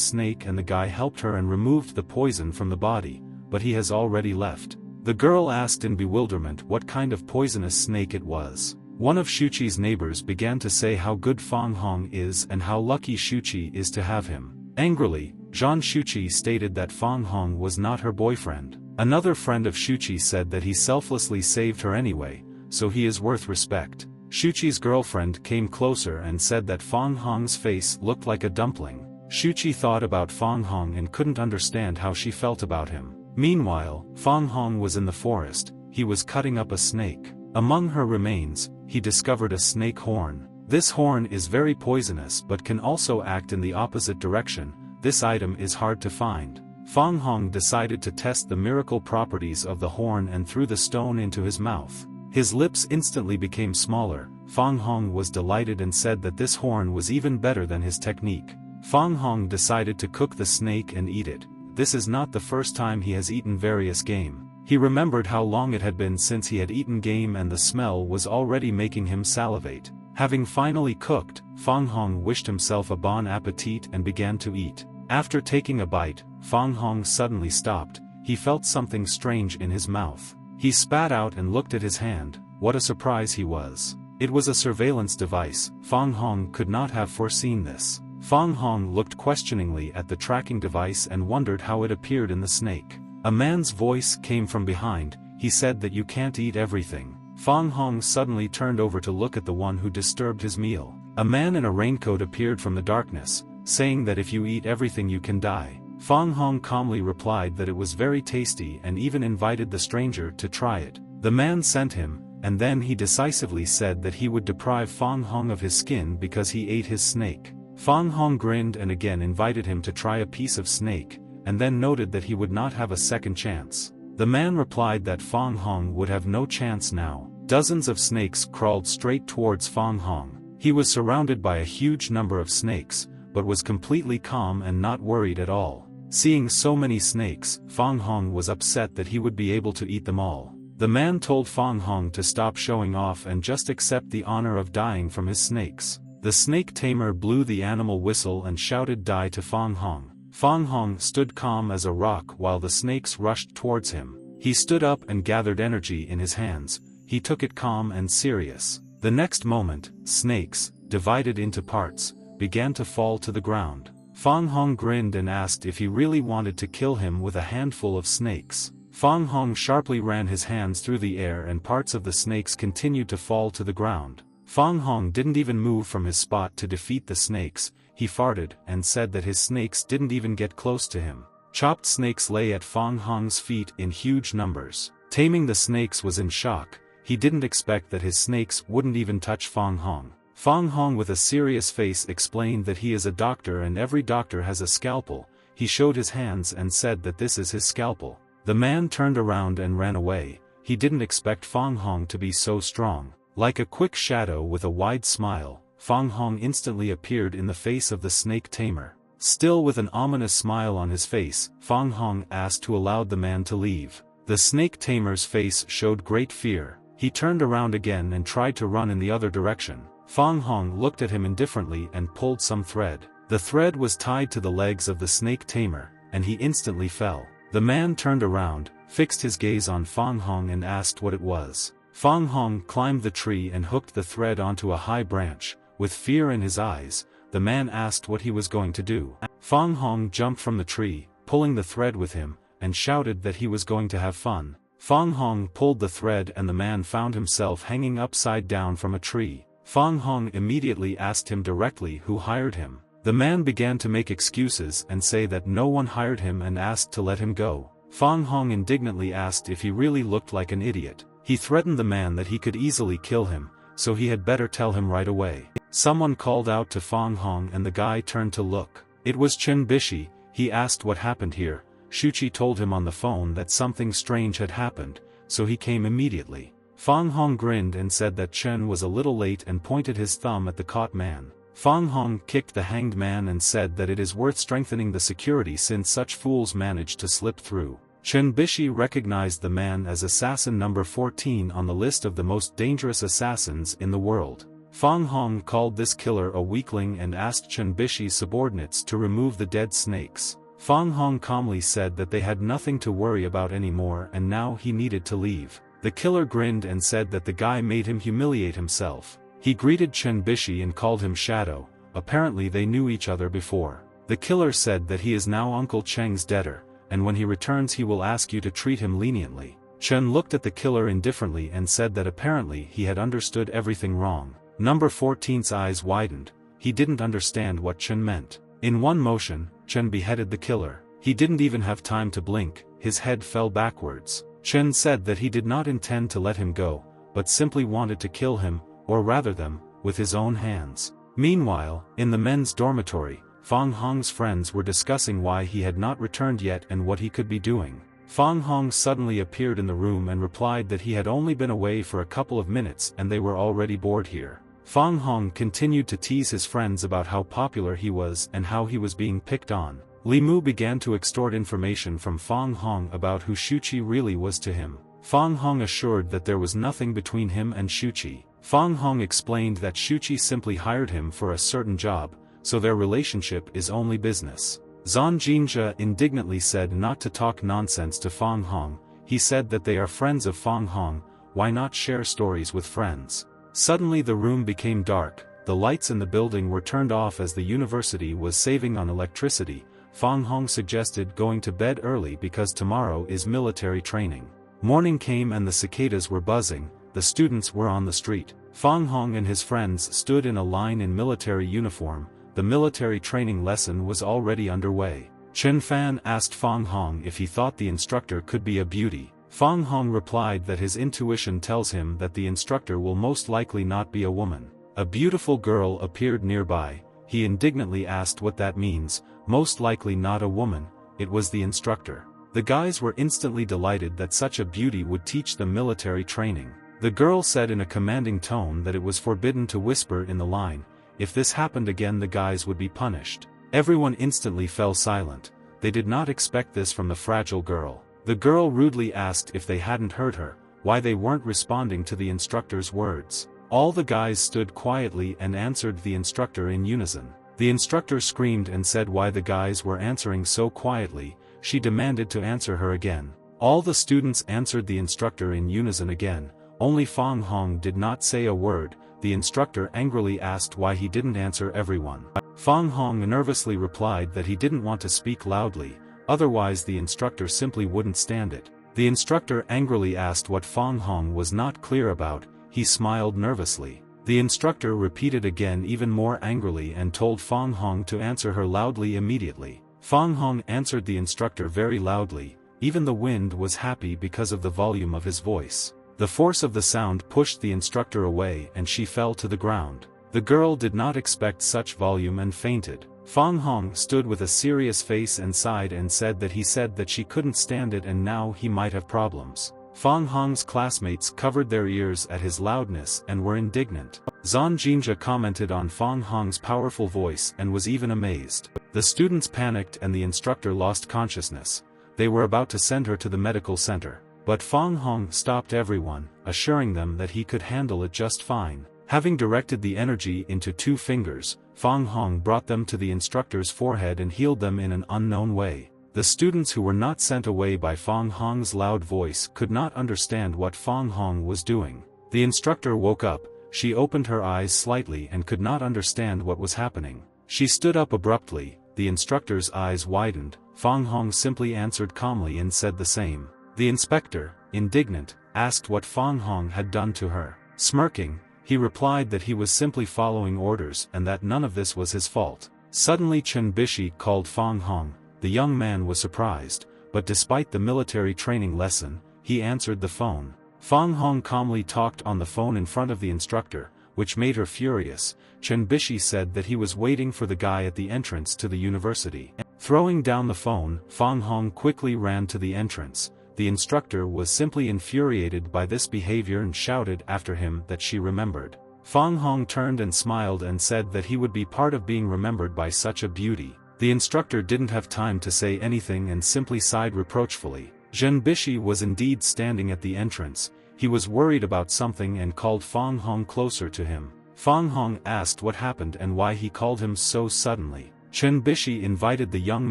Speaker 1: snake and the guy helped her and removed the poison from the body, but he has already left. The girl asked in bewilderment what kind of poisonous snake it was. One of Shuqi's neighbors began to say how good Fang Hong is and how lucky Shuqi is to have him. Angrily, Zhang Shuqi stated that Fang Hong was not her boyfriend. Another friend of Shuqi said that he selflessly saved her anyway, so he is worth respect. Shuqi's girlfriend came closer and said that Fang Hong's face looked like a dumpling. Shuqi thought about Fang Hong and couldn't understand how she felt about him. Meanwhile, Fang Hong was in the forest. He was cutting up a snake. Among her remains, he discovered a snake horn. This horn is very poisonous but can also act in the opposite direction. This item is hard to find. Fang Hong decided to test the miracle properties of the horn and threw the stone into his mouth. His lips instantly became smaller. Fang Hong was delighted and said that this horn was even better than his technique. Fang Hong decided to cook the snake and eat it. This is not the first time he has eaten various game. He remembered how long it had been since he had eaten game and the smell was already making him salivate. Having finally cooked, Fang Hong wished himself a bon appetit and began to eat. After taking a bite, Fang Hong suddenly stopped. He felt something strange in his mouth. He spat out and looked at his hand. What a surprise he was. It was a surveillance device. Fang Hong could not have foreseen this. Fang Hong looked questioningly at the tracking device and wondered how it appeared in the snake. A man's voice came from behind. He said that you can't eat everything. Fang Hong suddenly turned over to look at the one who disturbed his meal. A man in a raincoat appeared from the darkness, saying that if you eat everything you can die. Fang Hong calmly replied that it was very tasty and even invited the stranger to try it. The man sent him, and then he decisively said that he would deprive Fang Hong of his skin because he ate his snake. Fang Hong grinned and again invited him to try a piece of snake, and then noted that he would not have a second chance. The man replied that Fang Hong would have no chance now. Dozens of snakes crawled straight towards Fang Hong. He was surrounded by a huge number of snakes, but was completely calm and not worried at all. Seeing so many snakes, Fang Hong was upset that he would be able to eat them all. The man told Fang Hong to stop showing off and just accept the honor of dying from his snakes. The snake tamer blew the animal whistle and shouted die to Fang Hong. Fang Hong stood calm as a rock while the snakes rushed towards him. He stood up and gathered energy in his hands. He took it calm and serious. The next moment, snakes, divided into parts, began to fall to the ground. Fang Hong grinned and asked if he really wanted to kill him with a handful of snakes. Fang Hong sharply ran his hands through the air and parts of the snakes continued to fall to the ground. Fang Hong didn't even move from his spot to defeat the snakes. He farted and said that his snakes didn't even get close to him. Chopped snakes lay at Fang Hong's feet in huge numbers. Taming the snakes was in shock. He didn't expect that his snakes wouldn't even touch Fang Hong. Fang Hong with a serious face explained that he is a doctor and every doctor has a scalpel. He showed his hands and said that this is his scalpel. The man turned around and ran away. He didn't expect Fang Hong to be so strong. Like a quick shadow with a wide smile, Fang Hong instantly appeared in the face of the snake tamer. Still with an ominous smile on his face, Fang Hong asked to allow the man to leave. The snake tamer's face showed great fear. He turned around again and tried to run in the other direction. Fang Hong looked at him indifferently and pulled some thread. The thread was tied to the legs of the snake tamer, and he instantly fell. The man turned around, fixed his gaze on Fang Hong and asked what it was. Fang Hong climbed the tree and hooked the thread onto a high branch. With fear in his eyes, the man asked what he was going to do. Fang Hong jumped from the tree, pulling the thread with him, and shouted that he was going to have fun. Fang Hong pulled the thread and the man found himself hanging upside down from a tree. Fang Hong immediately asked him directly who hired him. The man began to make excuses and say that no one hired him and asked to let him go. Fang Hong indignantly asked if he really looked like an idiot. He threatened the man that he could easily kill him, so he had better tell him right away. Someone called out to Fang Hong and the guy turned to look. It was Chen Bishi. He asked what happened here. Shuqi told him on the phone that something strange had happened, so he came immediately. Fang Hong grinned and said that Chen was a little late and pointed his thumb at the caught man. Fang Hong kicked the hanged man and said that it is worth strengthening the security since such fools manage to slip through. Chen Bishi recognized the man as assassin number 14 on the list of the most dangerous assassins in the world. Fang Hong called this killer a weakling and asked Chen Bishi's subordinates to remove the dead snakes. Fang Hong calmly said that they had nothing to worry about anymore and now he needed to leave. The killer grinned and said that the guy made him humiliate himself. He greeted Chen Bishi and called him Shadow. Apparently they knew each other before. The killer said that he is now Uncle Cheng's debtor, and when he returns he will ask you to treat him leniently. Chen looked at the killer indifferently and said that apparently he had understood everything wrong. Number 14's eyes widened. He didn't understand what Chen meant. In one motion, Chen beheaded the killer. He didn't even have time to blink, his head fell backwards. Chen said that he did not intend to let him go, but simply wanted to kill him, or rather them, with his own hands. Meanwhile, in the men's dormitory, Fang Hong's friends were discussing why he had not returned yet and what he could be doing. Fang Hong suddenly appeared in the room and replied that he had only been away for a couple of minutes and they were already bored here. Fang Hong continued to tease his friends about how popular he was and how he was being picked on. Li Mu began to extort information from Fang Hong about who Shuqi really was to him. Fang Hong assured that there was nothing between him and Shuqi. Fang Hong explained that Shuqi simply hired him for a certain job, so their relationship is only business. Zhan Jinjia indignantly said not to talk nonsense to Fang Hong. He said that they are friends of Fang Hong, why not share stories with friends? Suddenly the room became dark, the lights in the building were turned off as the university was saving on electricity. Fang Hong suggested going to bed early because tomorrow is military training. Morning came and the cicadas were buzzing, the students were on the street. Fang Hong and his friends stood in a line in military uniform. The military training lesson was already underway. Chen Fan asked Fang Hong if he thought the instructor could be a beauty. Fang Hong replied that his intuition tells him that the instructor will most likely not be a woman. A beautiful girl appeared nearby. He indignantly asked what that means. Most likely not a woman, it was the instructor. The guys were instantly delighted that such a beauty would teach them military training. The girl said in a commanding tone that it was forbidden to whisper in the line. If this happened again the guys would be punished. Everyone instantly fell silent. They did not expect this from the fragile girl. The girl rudely asked if they hadn't heard her, why they weren't responding to the instructor's words. All the guys stood quietly and answered the instructor in unison. The instructor screamed and said why the guys were answering so quietly. She demanded to answer her again. All the students answered the instructor in unison again. Only Fang Hong did not say a word. The instructor angrily asked why he didn't answer everyone. Fang Hong nervously replied that he didn't want to speak loudly, otherwise the instructor simply wouldn't stand it. The instructor angrily asked what Fang Hong was not clear about. He smiled nervously. The instructor repeated again even more angrily and told Fang Hong to answer her loudly immediately. Fang Hong answered the instructor very loudly. Even the wind was happy because of the volume of his voice. The force of the sound pushed the instructor away and she fell to the ground. The girl did not expect such volume and fainted. Fang Hong stood with a serious face and sighed and said that he said that she couldn't stand it and now he might have problems. Fang Hong's classmates covered their ears at his loudness and were indignant. Zhan Jinjia commented on Fang Hong's powerful voice and was even amazed. The students panicked and the instructor lost consciousness. They were about to send her to the medical center. But Fang Hong stopped everyone, assuring them that he could handle it just fine. Having directed the energy into 2 fingers, Fang Hong brought them to the instructor's forehead and healed them in an unknown way. The students who were not sent away by Fang Hong's loud voice could not understand what Fang Hong was doing. The instructor woke up, she opened her eyes slightly and could not understand what was happening. She stood up abruptly, the instructor's eyes widened. Fang Hong simply answered calmly and said the same. The inspector, indignant, asked what Fang Hong had done to her. Smirking, he replied that he was simply following orders and that none of this was his fault. Suddenly Chen Bishi called Fang Hong. The young man was surprised, but despite the military training lesson, he answered the phone. Fang Hong calmly talked on the phone in front of the instructor, which made her furious. Chen Bishi said that he was waiting for the guy at the entrance to the university. Throwing down the phone, Fang Hong quickly ran to the entrance. The instructor was simply infuriated by this behavior and shouted after him that she remembered. Fang Hong turned and smiled and said that he would be part of being remembered by such a beauty. The instructor didn't have time to say anything and simply sighed reproachfully. Chen Bishi was indeed standing at the entrance. He was worried about something and called Fang Hong closer to him. Fang Hong asked what happened and why he called him so suddenly. Chen Bishi invited the young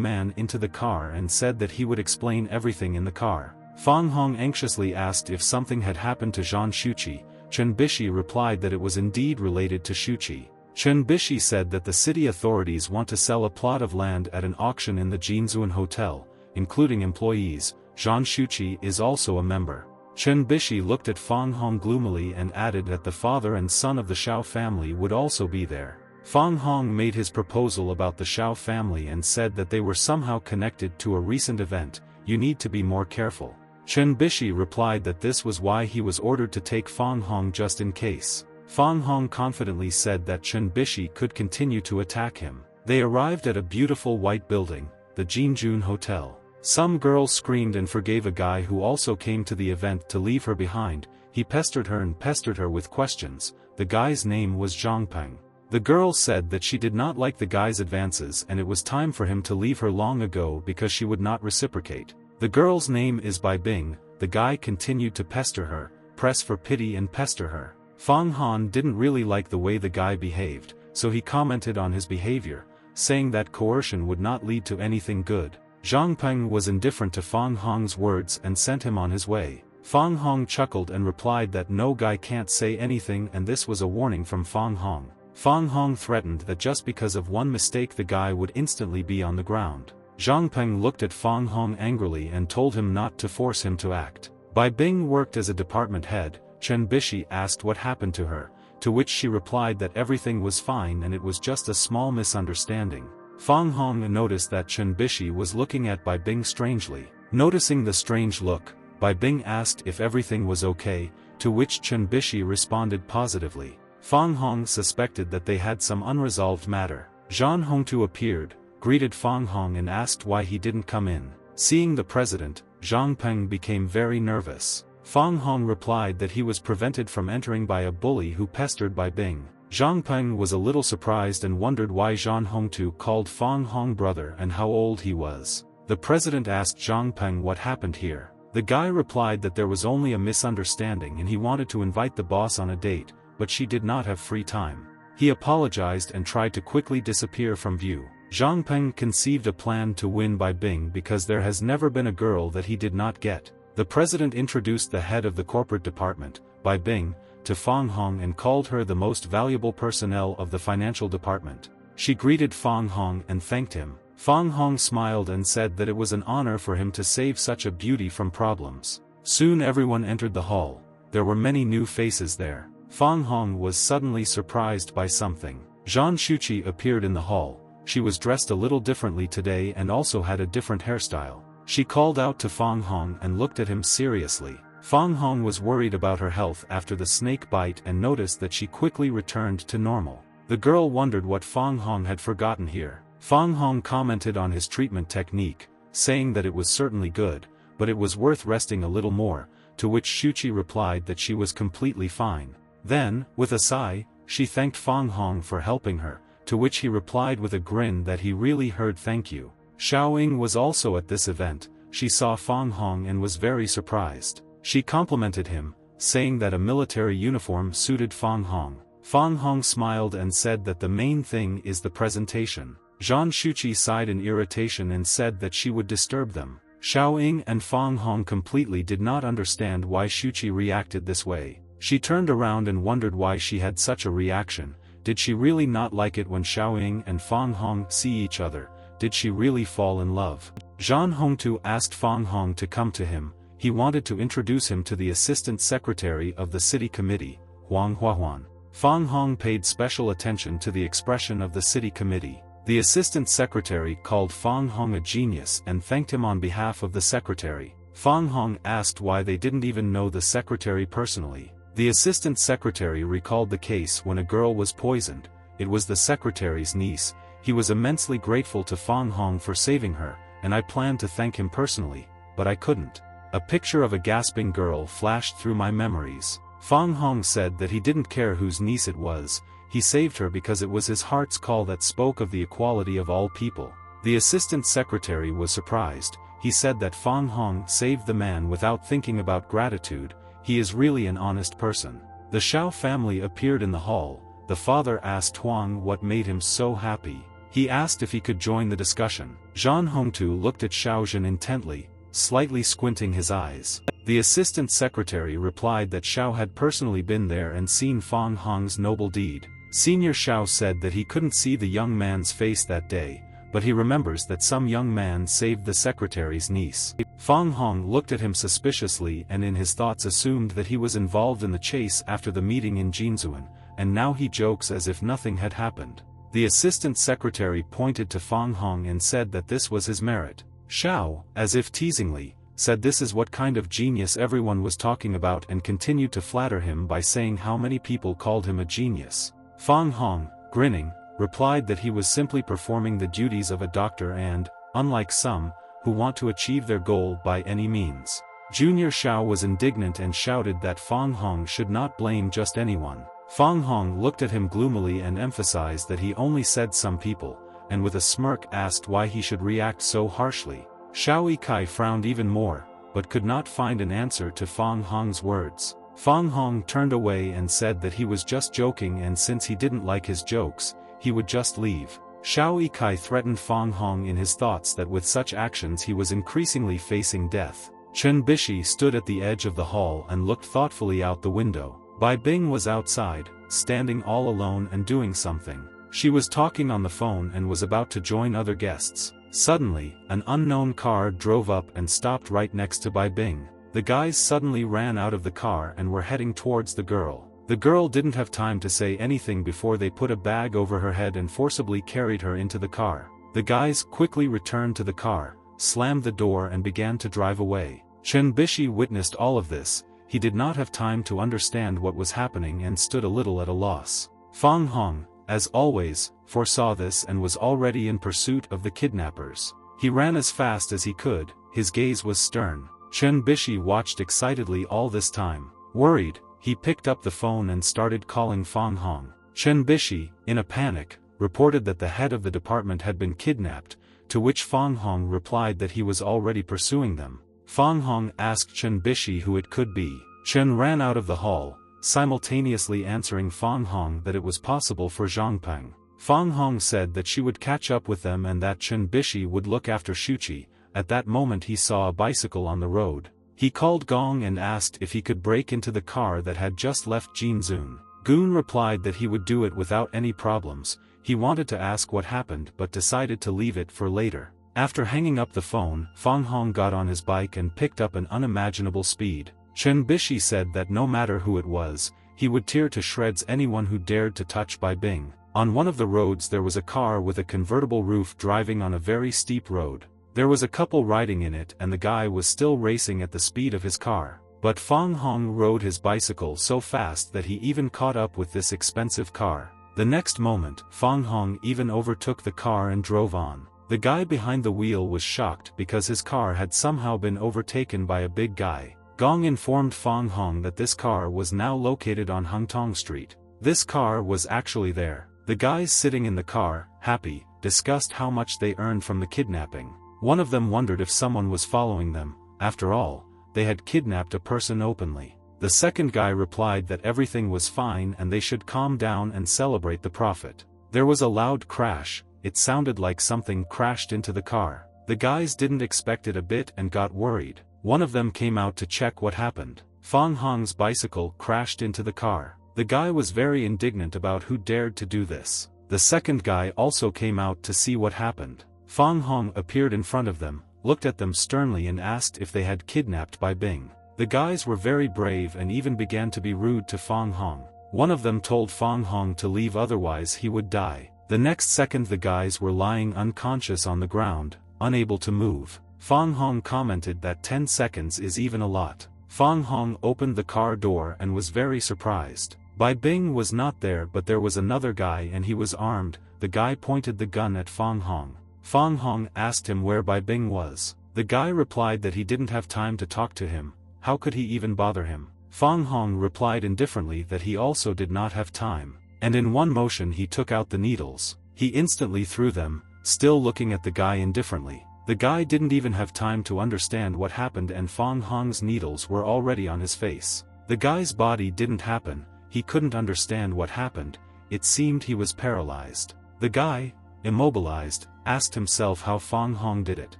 Speaker 1: man into the car and said that he would explain everything in the car. Fang Hong anxiously asked if something had happened to Zhang Shuqi. Chen Bishi replied that it was indeed related to Shuqi. Chen Bishi said that the city authorities want to sell a plot of land at an auction in the Jinzuan Hotel, including employees. Zhang Shuqi is also a member. Chen Bishi looked at Fang Hong gloomily and added that the father and son of the Shao family would also be there. Fang Hong made his proposal about the Shao family and said that they were somehow connected to a recent event. You need to be more careful. Chen Bishi replied that this was why he was ordered to take Fang Hong just in case. Fang Hong confidently said that Chen Bishi could continue to attack him. They arrived at a beautiful white building, the Jinjun Hotel. Some girls screamed and forgave a guy who also came to the event to leave her behind. He pestered her with questions. The guy's name was Zhang Peng. The girl said that she did not like the guy's advances and it was time for him to leave her long ago because she would not reciprocate. The girl's name is Bai Bing. The guy continued to pester her, press for pity and pester her. Fang Han didn't really like the way the guy behaved, so he commented on his behavior, saying that coercion would not lead to anything good. Zhang Peng was indifferent to Fang Hong's words and sent him on his way. Fang Hong chuckled and replied that no guy can't say anything and this was a warning from Fang Hong. Fang Hong threatened that just because of one mistake the guy would instantly be on the ground. Zhang Peng looked at Fang Hong angrily and told him not to force him to act. Bai Bing worked as a department head. Chen Bishi asked what happened to her, to which she replied that everything was fine and it was just a small misunderstanding. Fang Hong noticed that Chen Bishi was looking at Bai Bing strangely. Noticing the strange look, Bai Bing asked if everything was okay, to which Chen Bishi responded positively. Fang Hong suspected that they had some unresolved matter. Zhan Hongtu appeared, greeted Fang Hong and asked why he didn't come in. Seeing the president, Zhang Peng became very nervous. Fang Hong replied that he was prevented from entering by a bully who pestered Bai Bing. Zhang Peng was a little surprised and wondered why Zhan Hongtu called Fang Hong brother and how old he was. The president asked Zhang Peng what happened here. The guy replied that there was only a misunderstanding and he wanted to invite the boss on a date, but she did not have free time. He apologized and tried to quickly disappear from view. Zhang Peng conceived a plan to win Bai Bing because there has never been a girl that he did not get. The president introduced the head of the corporate department, Bai Bing, to Fang Hong and called her the most valuable personnel of the financial department. She greeted Fang Hong and thanked him. Fang Hong smiled and said that it was an honor for him to save such a beauty from problems. Soon everyone entered the hall. There were many new faces there. Fang Hong was suddenly surprised by something. Zhang Shuqi appeared in the hall. She was dressed a little differently today and also had a different hairstyle. She called out to Fang Hong and looked at him seriously. Fang Hong was worried about her health after the snake bite and noticed that she quickly returned to normal. The girl wondered what Fang Hong had forgotten here. Fang Hong commented on his treatment technique, saying that it was certainly good, but it was worth resting a little more, to which Shuqi replied that she was completely fine. Then, with a sigh, she thanked Fang Hong for helping her, to which he replied with a grin that he really heard thank you. Xiaoying was also at this event. She saw Fang Hong and was very surprised. She complimented him, saying that a military uniform suited Fang Hong. Fang Hong smiled and said that the main thing is the presentation. Zhang Shuqi sighed in irritation and said that she would disturb them. Xiao Ying and Fang Hong completely did not understand why Shuqi reacted this way. She turned around and wondered why she had such a reaction. Did she really not like it when Xiao Ying and Fang Hong see each other? Did she really fall in love? Zhang Hongtu asked Fang Hong to come to him. He wanted to introduce him to the assistant secretary of the city committee, Huang Huahuan. Fang Hong paid special attention to the expression of the city committee. The assistant secretary called Fang Hong a genius and thanked him on behalf of the secretary. Fang Hong asked why they didn't even know the secretary personally. The assistant secretary recalled the case when a girl was poisoned. It was the secretary's niece. He was immensely grateful to Fang Hong for saving her, and I planned to thank him personally, but I couldn't. A picture of a gasping girl flashed through my memories. Fang Hong said that he didn't care whose niece it was. He saved her because it was his heart's call that spoke of the equality of all people. The assistant secretary was surprised. He said that Fang Hong saved the man without thinking about gratitude. He is really an honest person. The Xiao family appeared in the hall. The father asked Huang what made him so happy. He asked if he could join the discussion. Zhang Hongtu looked at Xiao Zhen intently, slightly squinting his eyes. The assistant secretary replied that Xiao had personally been there and seen Fang Hong's noble deed. Senior Xiao said that he couldn't see the young man's face that day, but he remembers that some young man saved the secretary's niece. Fang Hong looked at him suspiciously and in his thoughts assumed that he was involved in the chase after the meeting in Jinzuan, and now he jokes as if nothing had happened. The assistant secretary pointed to Fang Hong and said that this was his merit. Xiao, as if teasingly, said this is what kind of genius everyone was talking about and continued to flatter him by saying how many people called him a genius. Fang Hong, grinning, replied that he was simply performing the duties of a doctor and, unlike some, who want to achieve their goal by any means. Junior Xiao was indignant and shouted that Fang Hong should not blame just anyone. Fang Hong looked at him gloomily and emphasized that he only said some people, and with a smirk asked why he should react so harshly. Xiao Yikai frowned even more, but could not find an answer to Fang Hong's words. Fang Hong turned away and said that he was just joking and since he didn't like his jokes, he would just leave. Xiao Yikai threatened Fang Hong in his thoughts that with such actions he was increasingly facing death. Chen Bishi stood at the edge of the hall and looked thoughtfully out the window. Bai Bing was outside, standing all alone and doing something. She was talking on the phone and was about to join other guests. Suddenly, an unknown car drove up and stopped right next to Bai Bing. The guys suddenly ran out of the car and were heading towards the girl. The girl didn't have time to say anything before they put a bag over her head and forcibly carried her into the car. The guys quickly returned to the car, slammed the door and began to drive away. Chen Bishi witnessed all of this. He did not have time to understand what was happening and stood a little at a loss. Fang Hong, as always, foresaw this and was already in pursuit of the kidnappers. He ran as fast as he could, his gaze was stern. Chen Bishi watched excitedly all this time. Worried, he picked up the phone and started calling Fang Hong. Chen Bishi, in a panic, reported that the head of the department had been kidnapped, to which Fang Hong replied that he was already pursuing them. Fang Hong asked Chen Bishi who it could be. Chen ran out of the hall, simultaneously answering Fang Hong that it was possible for Zhang Peng. Fang Hong said that she would catch up with them and that Chen Bishi would look after Shuqi. At that moment he saw a bicycle on the road. He called Gong and asked if he could break into the car that had just left Jinzun. Goon replied that he would do it without any problems. He wanted to ask what happened but decided to leave it for later. After hanging up the phone, Fang Hong got on his bike and picked up an unimaginable speed. Chen Bishi said that no matter who it was, he would tear to shreds anyone who dared to touch Bai Bing. On one of the roads there was a car with a convertible roof driving on a very steep road. There was a couple riding in it and the guy was still racing at the speed of his car. But Fang Hong rode his bicycle so fast that he even caught up with this expensive car. The next moment, Fang Hong even overtook the car and drove on. The guy behind the wheel was shocked because his car had somehow been overtaken by a big guy. Gong informed Fang Hong that this car was now located on Hungtong Street. This car was actually there. The guys sitting in the car, happy, discussed how much they earned from the kidnapping. One of them wondered if someone was following them. After all, they had kidnapped a person openly. The second guy replied that everything was fine and they should calm down and celebrate the prophet. There was a loud crash. It sounded like something crashed into the car. The guys didn't expect it a bit and got worried. One of them came out to check what happened. Fang Hong's bicycle crashed into the car. The guy was very indignant about who dared to do this. The second guy also came out to see what happened. Fang Hong appeared in front of them, looked at them sternly and asked if they had kidnapped Bai Bing. The guys were very brave and even began to be rude to Fang Hong. One of them told Fang Hong to leave, otherwise he would die. The next second the guys were lying unconscious on the ground, unable to move. Fang Hong commented that 10 seconds is even a lot. Fang Hong opened the car door and was very surprised. Bai Bing was not there, but there was another guy and he was armed. The guy pointed the gun at Fang Hong. Fang Hong asked him where Bai Bing was. The guy replied that he didn't have time to talk to him. How could he even bother him? Fang Hong replied indifferently that he also did not have time. And in one motion he took out the needles. He instantly threw them, still looking at the guy indifferently. The guy didn't even have time to understand what happened and Fang Hong's needles were already on his face. The guy's body didn't happen, he couldn't understand what happened, it seemed he was paralyzed. The guy, immobilized, asked himself how Fang Hong did it.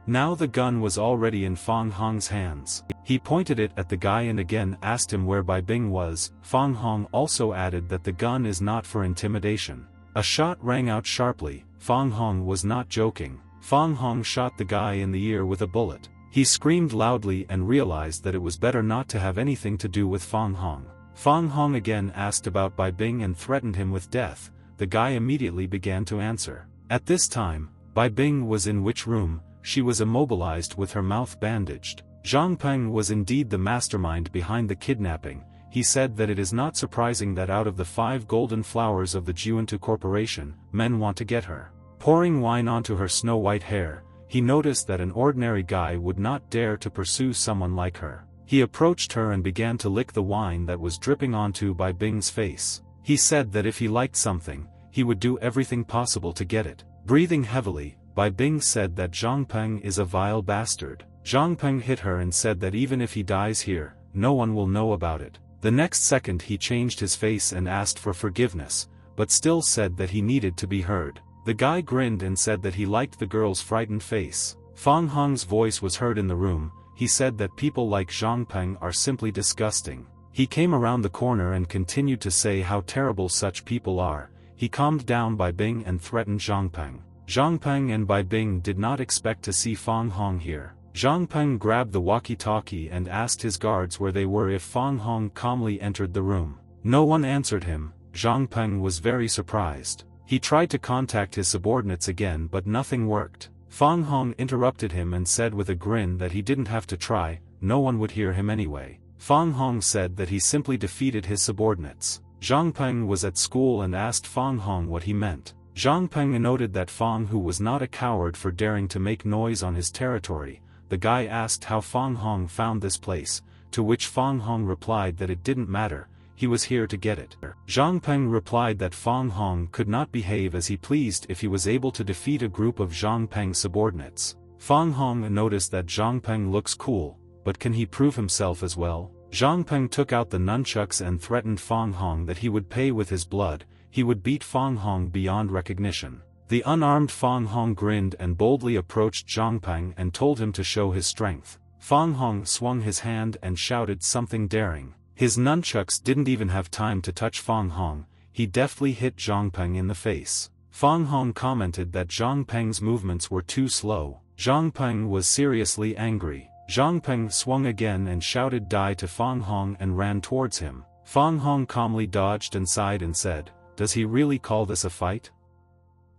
Speaker 1: Now the gun was already in Fang Hong's hands. He pointed it at the guy and again asked him where Bai Bing was. Fang Hong also added that the gun is not for intimidation. A shot rang out sharply. Fang Hong was not joking. Fang Hong shot the guy in the ear with a bullet. He screamed loudly and realized that it was better not to have anything to do with Fang Hong. Fang Hong again asked about Bai Bing and threatened him with death. The guy immediately began to answer. At this time, Bai Bing was in which room? She was immobilized with her mouth bandaged. Zhang Peng was indeed the mastermind behind the kidnapping. He said that it is not surprising that out of the 5 golden flowers of the Juantu Corporation, men want to get her. Pouring wine onto her snow-white hair, he noticed that an ordinary guy would not dare to pursue someone like her. He approached her and began to lick the wine that was dripping onto Bai Bing's face. He said that if he liked something, he would do everything possible to get it. Breathing heavily, Bai Bing said that Zhang Peng is a vile bastard. Zhang Peng hit her and said that even if he dies here, no one will know about it. The next second he changed his face and asked for forgiveness, but still said that he needed to be heard. The guy grinned and said that he liked the girl's frightened face. Fang Hong's voice was heard in the room. He said that people like Zhang Peng are simply disgusting. He came around the corner and continued to say how terrible such people are. He calmed down Bai Bing and threatened Zhang Peng. Zhang Peng and Bai Bing did not expect to see Fang Hong here. Zhang Peng grabbed the walkie-talkie and asked his guards where they were if Fang Hong calmly entered the room. No one answered him. Zhang Peng was very surprised. He tried to contact his subordinates again but nothing worked. Fang Hong interrupted him and said with a grin that he didn't have to try, no one would hear him anyway. Fang Hong said that he simply defeated his subordinates. Zhang Peng was at school and asked Fang Hong what he meant. Zhang Peng noted that Fang Hu was not a coward for daring to make noise on his territory. The guy asked how Fang Hong found this place, to which Fang Hong replied that it didn't matter, he was here to get it. Zhang Peng replied that Fang Hong could not behave as he pleased if he was able to defeat a group of Zhang Peng's subordinates. Fang Hong noticed that Zhang Peng looks cool, but can he prove himself as well? Zhang Peng took out the nunchucks and threatened Fang Hong that he would pay with his blood. He would beat Fang Hong beyond recognition. The unarmed Fang Hong grinned and boldly approached Zhang Peng and told him to show his strength. Fang Hong swung his hand and shouted something daring. His nunchucks didn't even have time to touch Fang Hong. He deftly hit Zhang Peng in the face. Fang Hong commented that Zhang Peng's movements were too slow. Zhang Peng was seriously angry. Zhang Peng swung again and shouted die to Fang Hong and ran towards him. Fang Hong calmly dodged and sighed and said, "Does he really call this a fight?"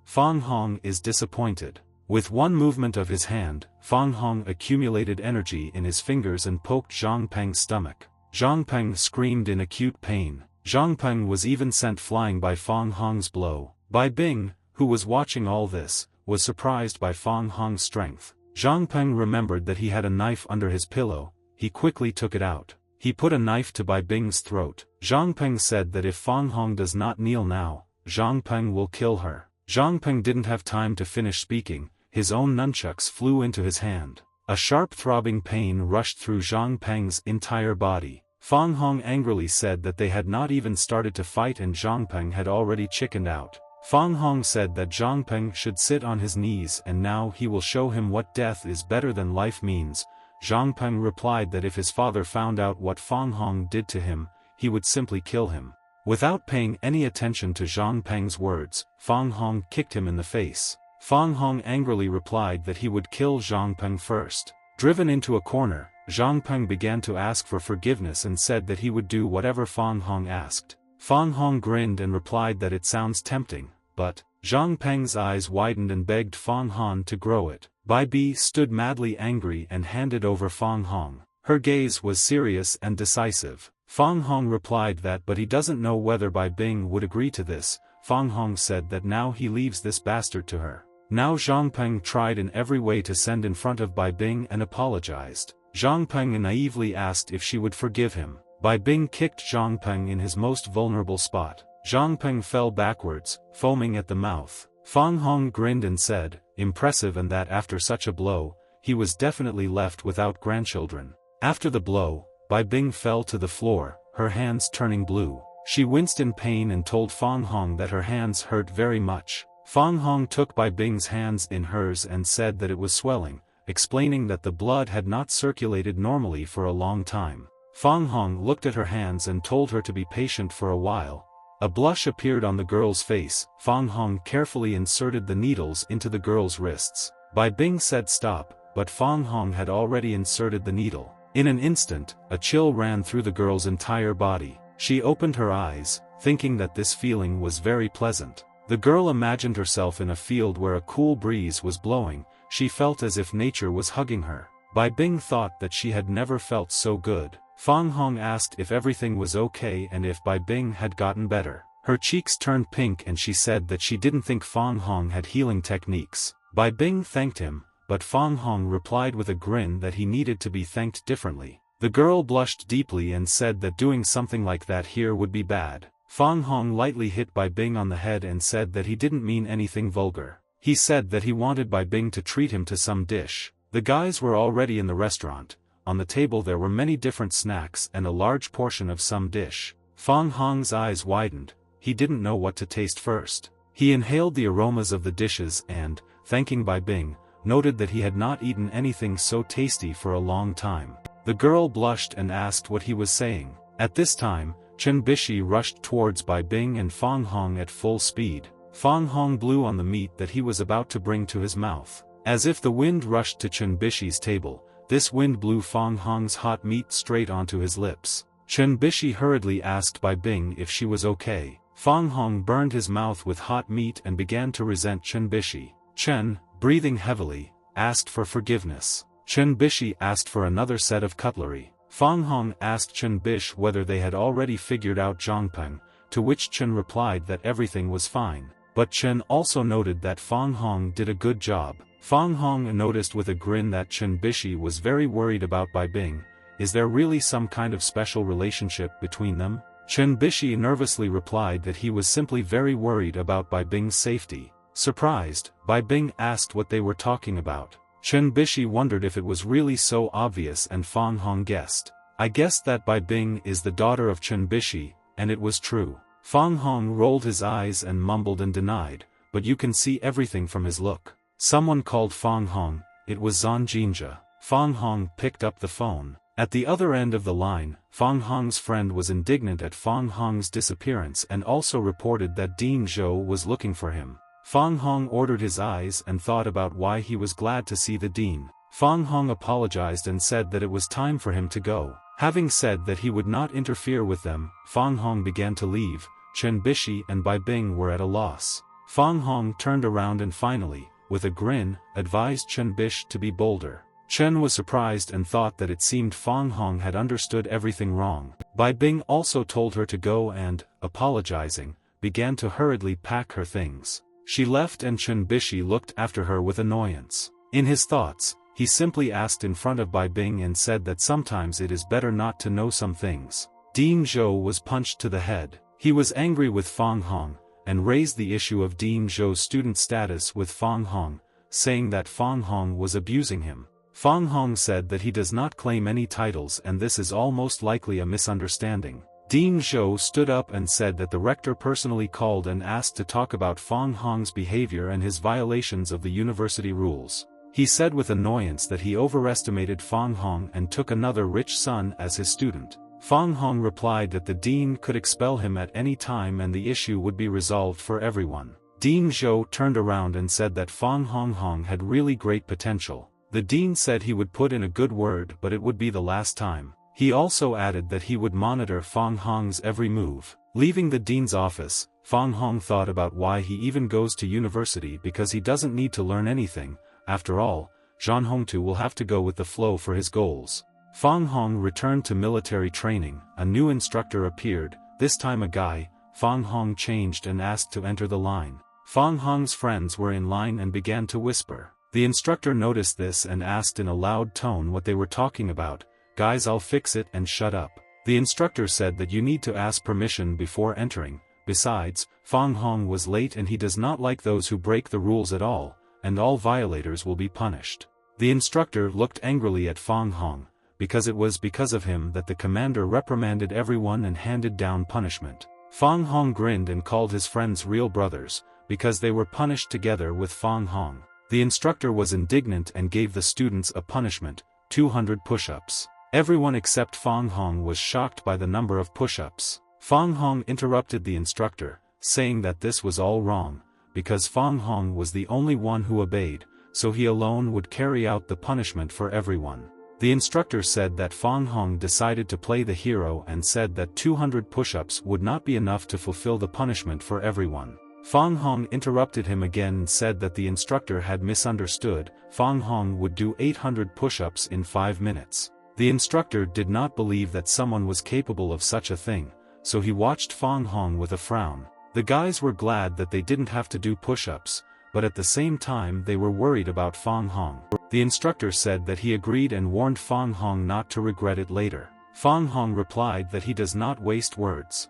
Speaker 1: Fang Hong is disappointed. With one movement of his hand, Fang Hong accumulated energy in his fingers and poked Zhang Peng's stomach. Zhang Peng screamed in acute pain. Zhang Peng was even sent flying by Fang Hong's blow. Bai Bing, who was watching all this, was surprised by Fang Hong's strength. Zhang Peng remembered that he had a knife under his pillow. He quickly took it out. He put a knife to Bai Bing's throat. Zhang Peng said that if Fang Hong does not kneel now, Zhang Peng will kill her. Zhang Peng didn't have time to finish speaking. His own nunchucks flew into his hand. A sharp throbbing pain rushed through Zhang Peng's entire body. Fang Hong angrily said that they had not even started to fight and Zhang Peng had already chickened out. Fang Hong said that Zhang Peng should sit on his knees and now he will show him what death is better than life means. Zhang Peng replied that if his father found out what Fang Hong did to him, he would simply kill him. Without paying any attention to Zhang Peng's words, Fang Hong kicked him in the face. Fang Hong angrily replied that he would kill Zhang Peng first. Driven into a corner, Zhang Peng began to ask for forgiveness and said that he would do whatever Fang Hong asked. Fang Hong grinned and replied that it sounds tempting, but Zhang Peng's eyes widened and begged Fang Hong to grow it. Bai Bi stood madly angry and handed over Fang Hong. Her gaze was serious and decisive. Fang Hong replied that but he doesn't know whether Bai Bing would agree to this. Fang Hong said that now he leaves this bastard to her. Now Zhang Peng tried in every way to send in front of Bai Bing and apologized. Zhang Peng naively asked if she would forgive him. Bai Bing kicked Zhang Peng in his most vulnerable spot. Zhang Peng fell backwards, foaming at the mouth. Fang Hong grinned and said, impressive, and that after such a blow, he was definitely left without grandchildren. After the blow, Bai Bing fell to the floor, her hands turning blue. She winced in pain and told Fang Hong that her hands hurt very much. Fang Hong took Bai Bing's hands in hers and said that it was swelling, explaining that the blood had not circulated normally for a long time. Fang Hong looked at her hands and told her to be patient for a while. A blush appeared on the girl's face. Fang Hong carefully inserted the needles into the girl's wrists. Bai Bing said stop, but Fang Hong had already inserted the needle. In an instant, a chill ran through the girl's entire body. She opened her eyes, thinking that this feeling was very pleasant. The girl imagined herself in a field where a cool breeze was blowing. She felt as if nature was hugging her. Bai Bing thought that she had never felt so good. Fang Hong asked if everything was okay and if Bai Bing had gotten better. Her cheeks turned pink and she said that she didn't think Fang Hong had healing techniques. Bai Bing thanked him, but Fang Hong replied with a grin that he needed to be thanked differently. The girl blushed deeply and said that doing something like that here would be bad. Fang Hong lightly hit Bai Bing on the head and said that he didn't mean anything vulgar. He said that he wanted Bai Bing to treat him to some dish. The guys were already in the restaurant. On the table there were many different snacks and a large portion of some dish. Fang Hong's eyes widened. He didn't know what to taste first. He inhaled the aromas of the dishes and, thanking Bai Bing, noted that he had not eaten anything so tasty for a long time. The girl blushed and asked what he was saying. At this time, Chen Bishi rushed towards Bai Bing and Fang Hong at full speed. Fang Hong blew on the meat that he was about to bring to his mouth. As if the wind rushed to Chen Bishi's table, this wind blew Fang Hong's hot meat straight onto his lips. Chen Bishi hurriedly asked Bai Bing if she was okay. Fang Hong burned his mouth with hot meat and began to resent Chen Bishi. Chen, breathing heavily, asked for forgiveness. Chen Bishi asked for another set of cutlery. Fang Hong asked Chen Bish whether they had already figured out Zhang Peng, to which Chen replied that everything was fine. But Chen also noted that Fang Hong did a good job. Fang Hong noticed with a grin that Chen Bishi was very worried about Bai Bing. Is there really some kind of special relationship between them? Chen Bishi nervously replied that he was simply very worried about Bai Bing's safety. Surprised, Bai Bing asked what they were talking about. Chen Bishi wondered if it was really so obvious and Fang Hong guessed. I guessed that Bai Bing is the daughter of Chen Bishi, and it was true. Fang Hong rolled his eyes and mumbled and denied, but you can see everything from his look. Someone called Fang Hong. It was Zhan Jinjia. Fang Hong picked up the phone. At the other end of the line, Fang Hong's friend was indignant at Fang Hong's disappearance and also reported that Dean Zhou was looking for him. Fang Hong ordered his eyes and thought about why he was glad to see the dean. Fang Hong apologized and said that it was time for him to go. Having said that he would not interfere with them, Fang Hong began to leave. Chen Bishi and Bai Bing were at a loss. Fang Hong turned around and finally, with a grin, advised Chen Bish to be bolder. Chen was surprised and thought that it seemed Fang Hong had understood everything wrong. Bai Bing also told her to go and, apologizing, began to hurriedly pack her things. She left and Chen Bishi looked after her with annoyance. In his thoughts, he simply asked in front of Bai Bing and said that sometimes it is better not to know some things. Dean Zhou was punched to the head. He was angry with Fang Hong, and raised the issue of Dean Zhou's student status with Fang Hong, saying that Fang Hong was abusing him. Fang Hong said that he does not claim any titles and this is all most likely a misunderstanding. Dean Zhou stood up and said that the rector personally called and asked to talk about Fang Hong's behavior and his violations of the university rules. He said with annoyance that he overestimated Fang Hong and took another rich son as his student. Fang Hong replied that the dean could expel him at any time and the issue would be resolved for everyone. Dean Zhou turned around and said that Fang Hong had really great potential. The dean said he would put in a good word but it would be the last time. He also added that he would monitor Fang Hong's every move. Leaving the dean's office, Fang Hong thought about why he even goes to university because he doesn't need to learn anything. After all, Zhang Hongtu will have to go with the flow for his goals. Fang Hong returned to military training. A new instructor appeared, this time a guy. Fang Hong changed and asked to enter the line. Fang Hong's friends were in line and began to whisper. The instructor noticed this and asked in a loud tone what they were talking about. Guys, I'll fix it and shut up. The instructor said that you need to ask permission before entering. Besides, Fang Hong was late and he does not like those who break the rules at all, and all violators will be punished. The instructor looked angrily at Fang Hong, because it was because of him that the commander reprimanded everyone and handed down punishment. Fang Hong grinned and called his friends real brothers, because they were punished together with Fang Hong. The instructor was indignant and gave the students a punishment, 200 push-ups. Everyone except Fang Hong was shocked by the number of push-ups. Fang Hong interrupted the instructor, saying that this was all wrong, because Fang Hong was the only one who obeyed, so he alone would carry out the punishment for everyone. The instructor said that Fang Hong decided to play the hero and said that 200 push-ups would not be enough to fulfill the punishment for everyone. Fang Hong interrupted him again and said that the instructor had misunderstood. Fang Hong would do 800 push-ups in 5 minutes. The instructor did not believe that someone was capable of such a thing, so he watched Fang Hong with a frown. The guys were glad that they didn't have to do push-ups, but at the same time they were worried about Fang Hong. The instructor said that he agreed and warned Fang Hong not to regret it later. Fang Hong replied that he does not waste words.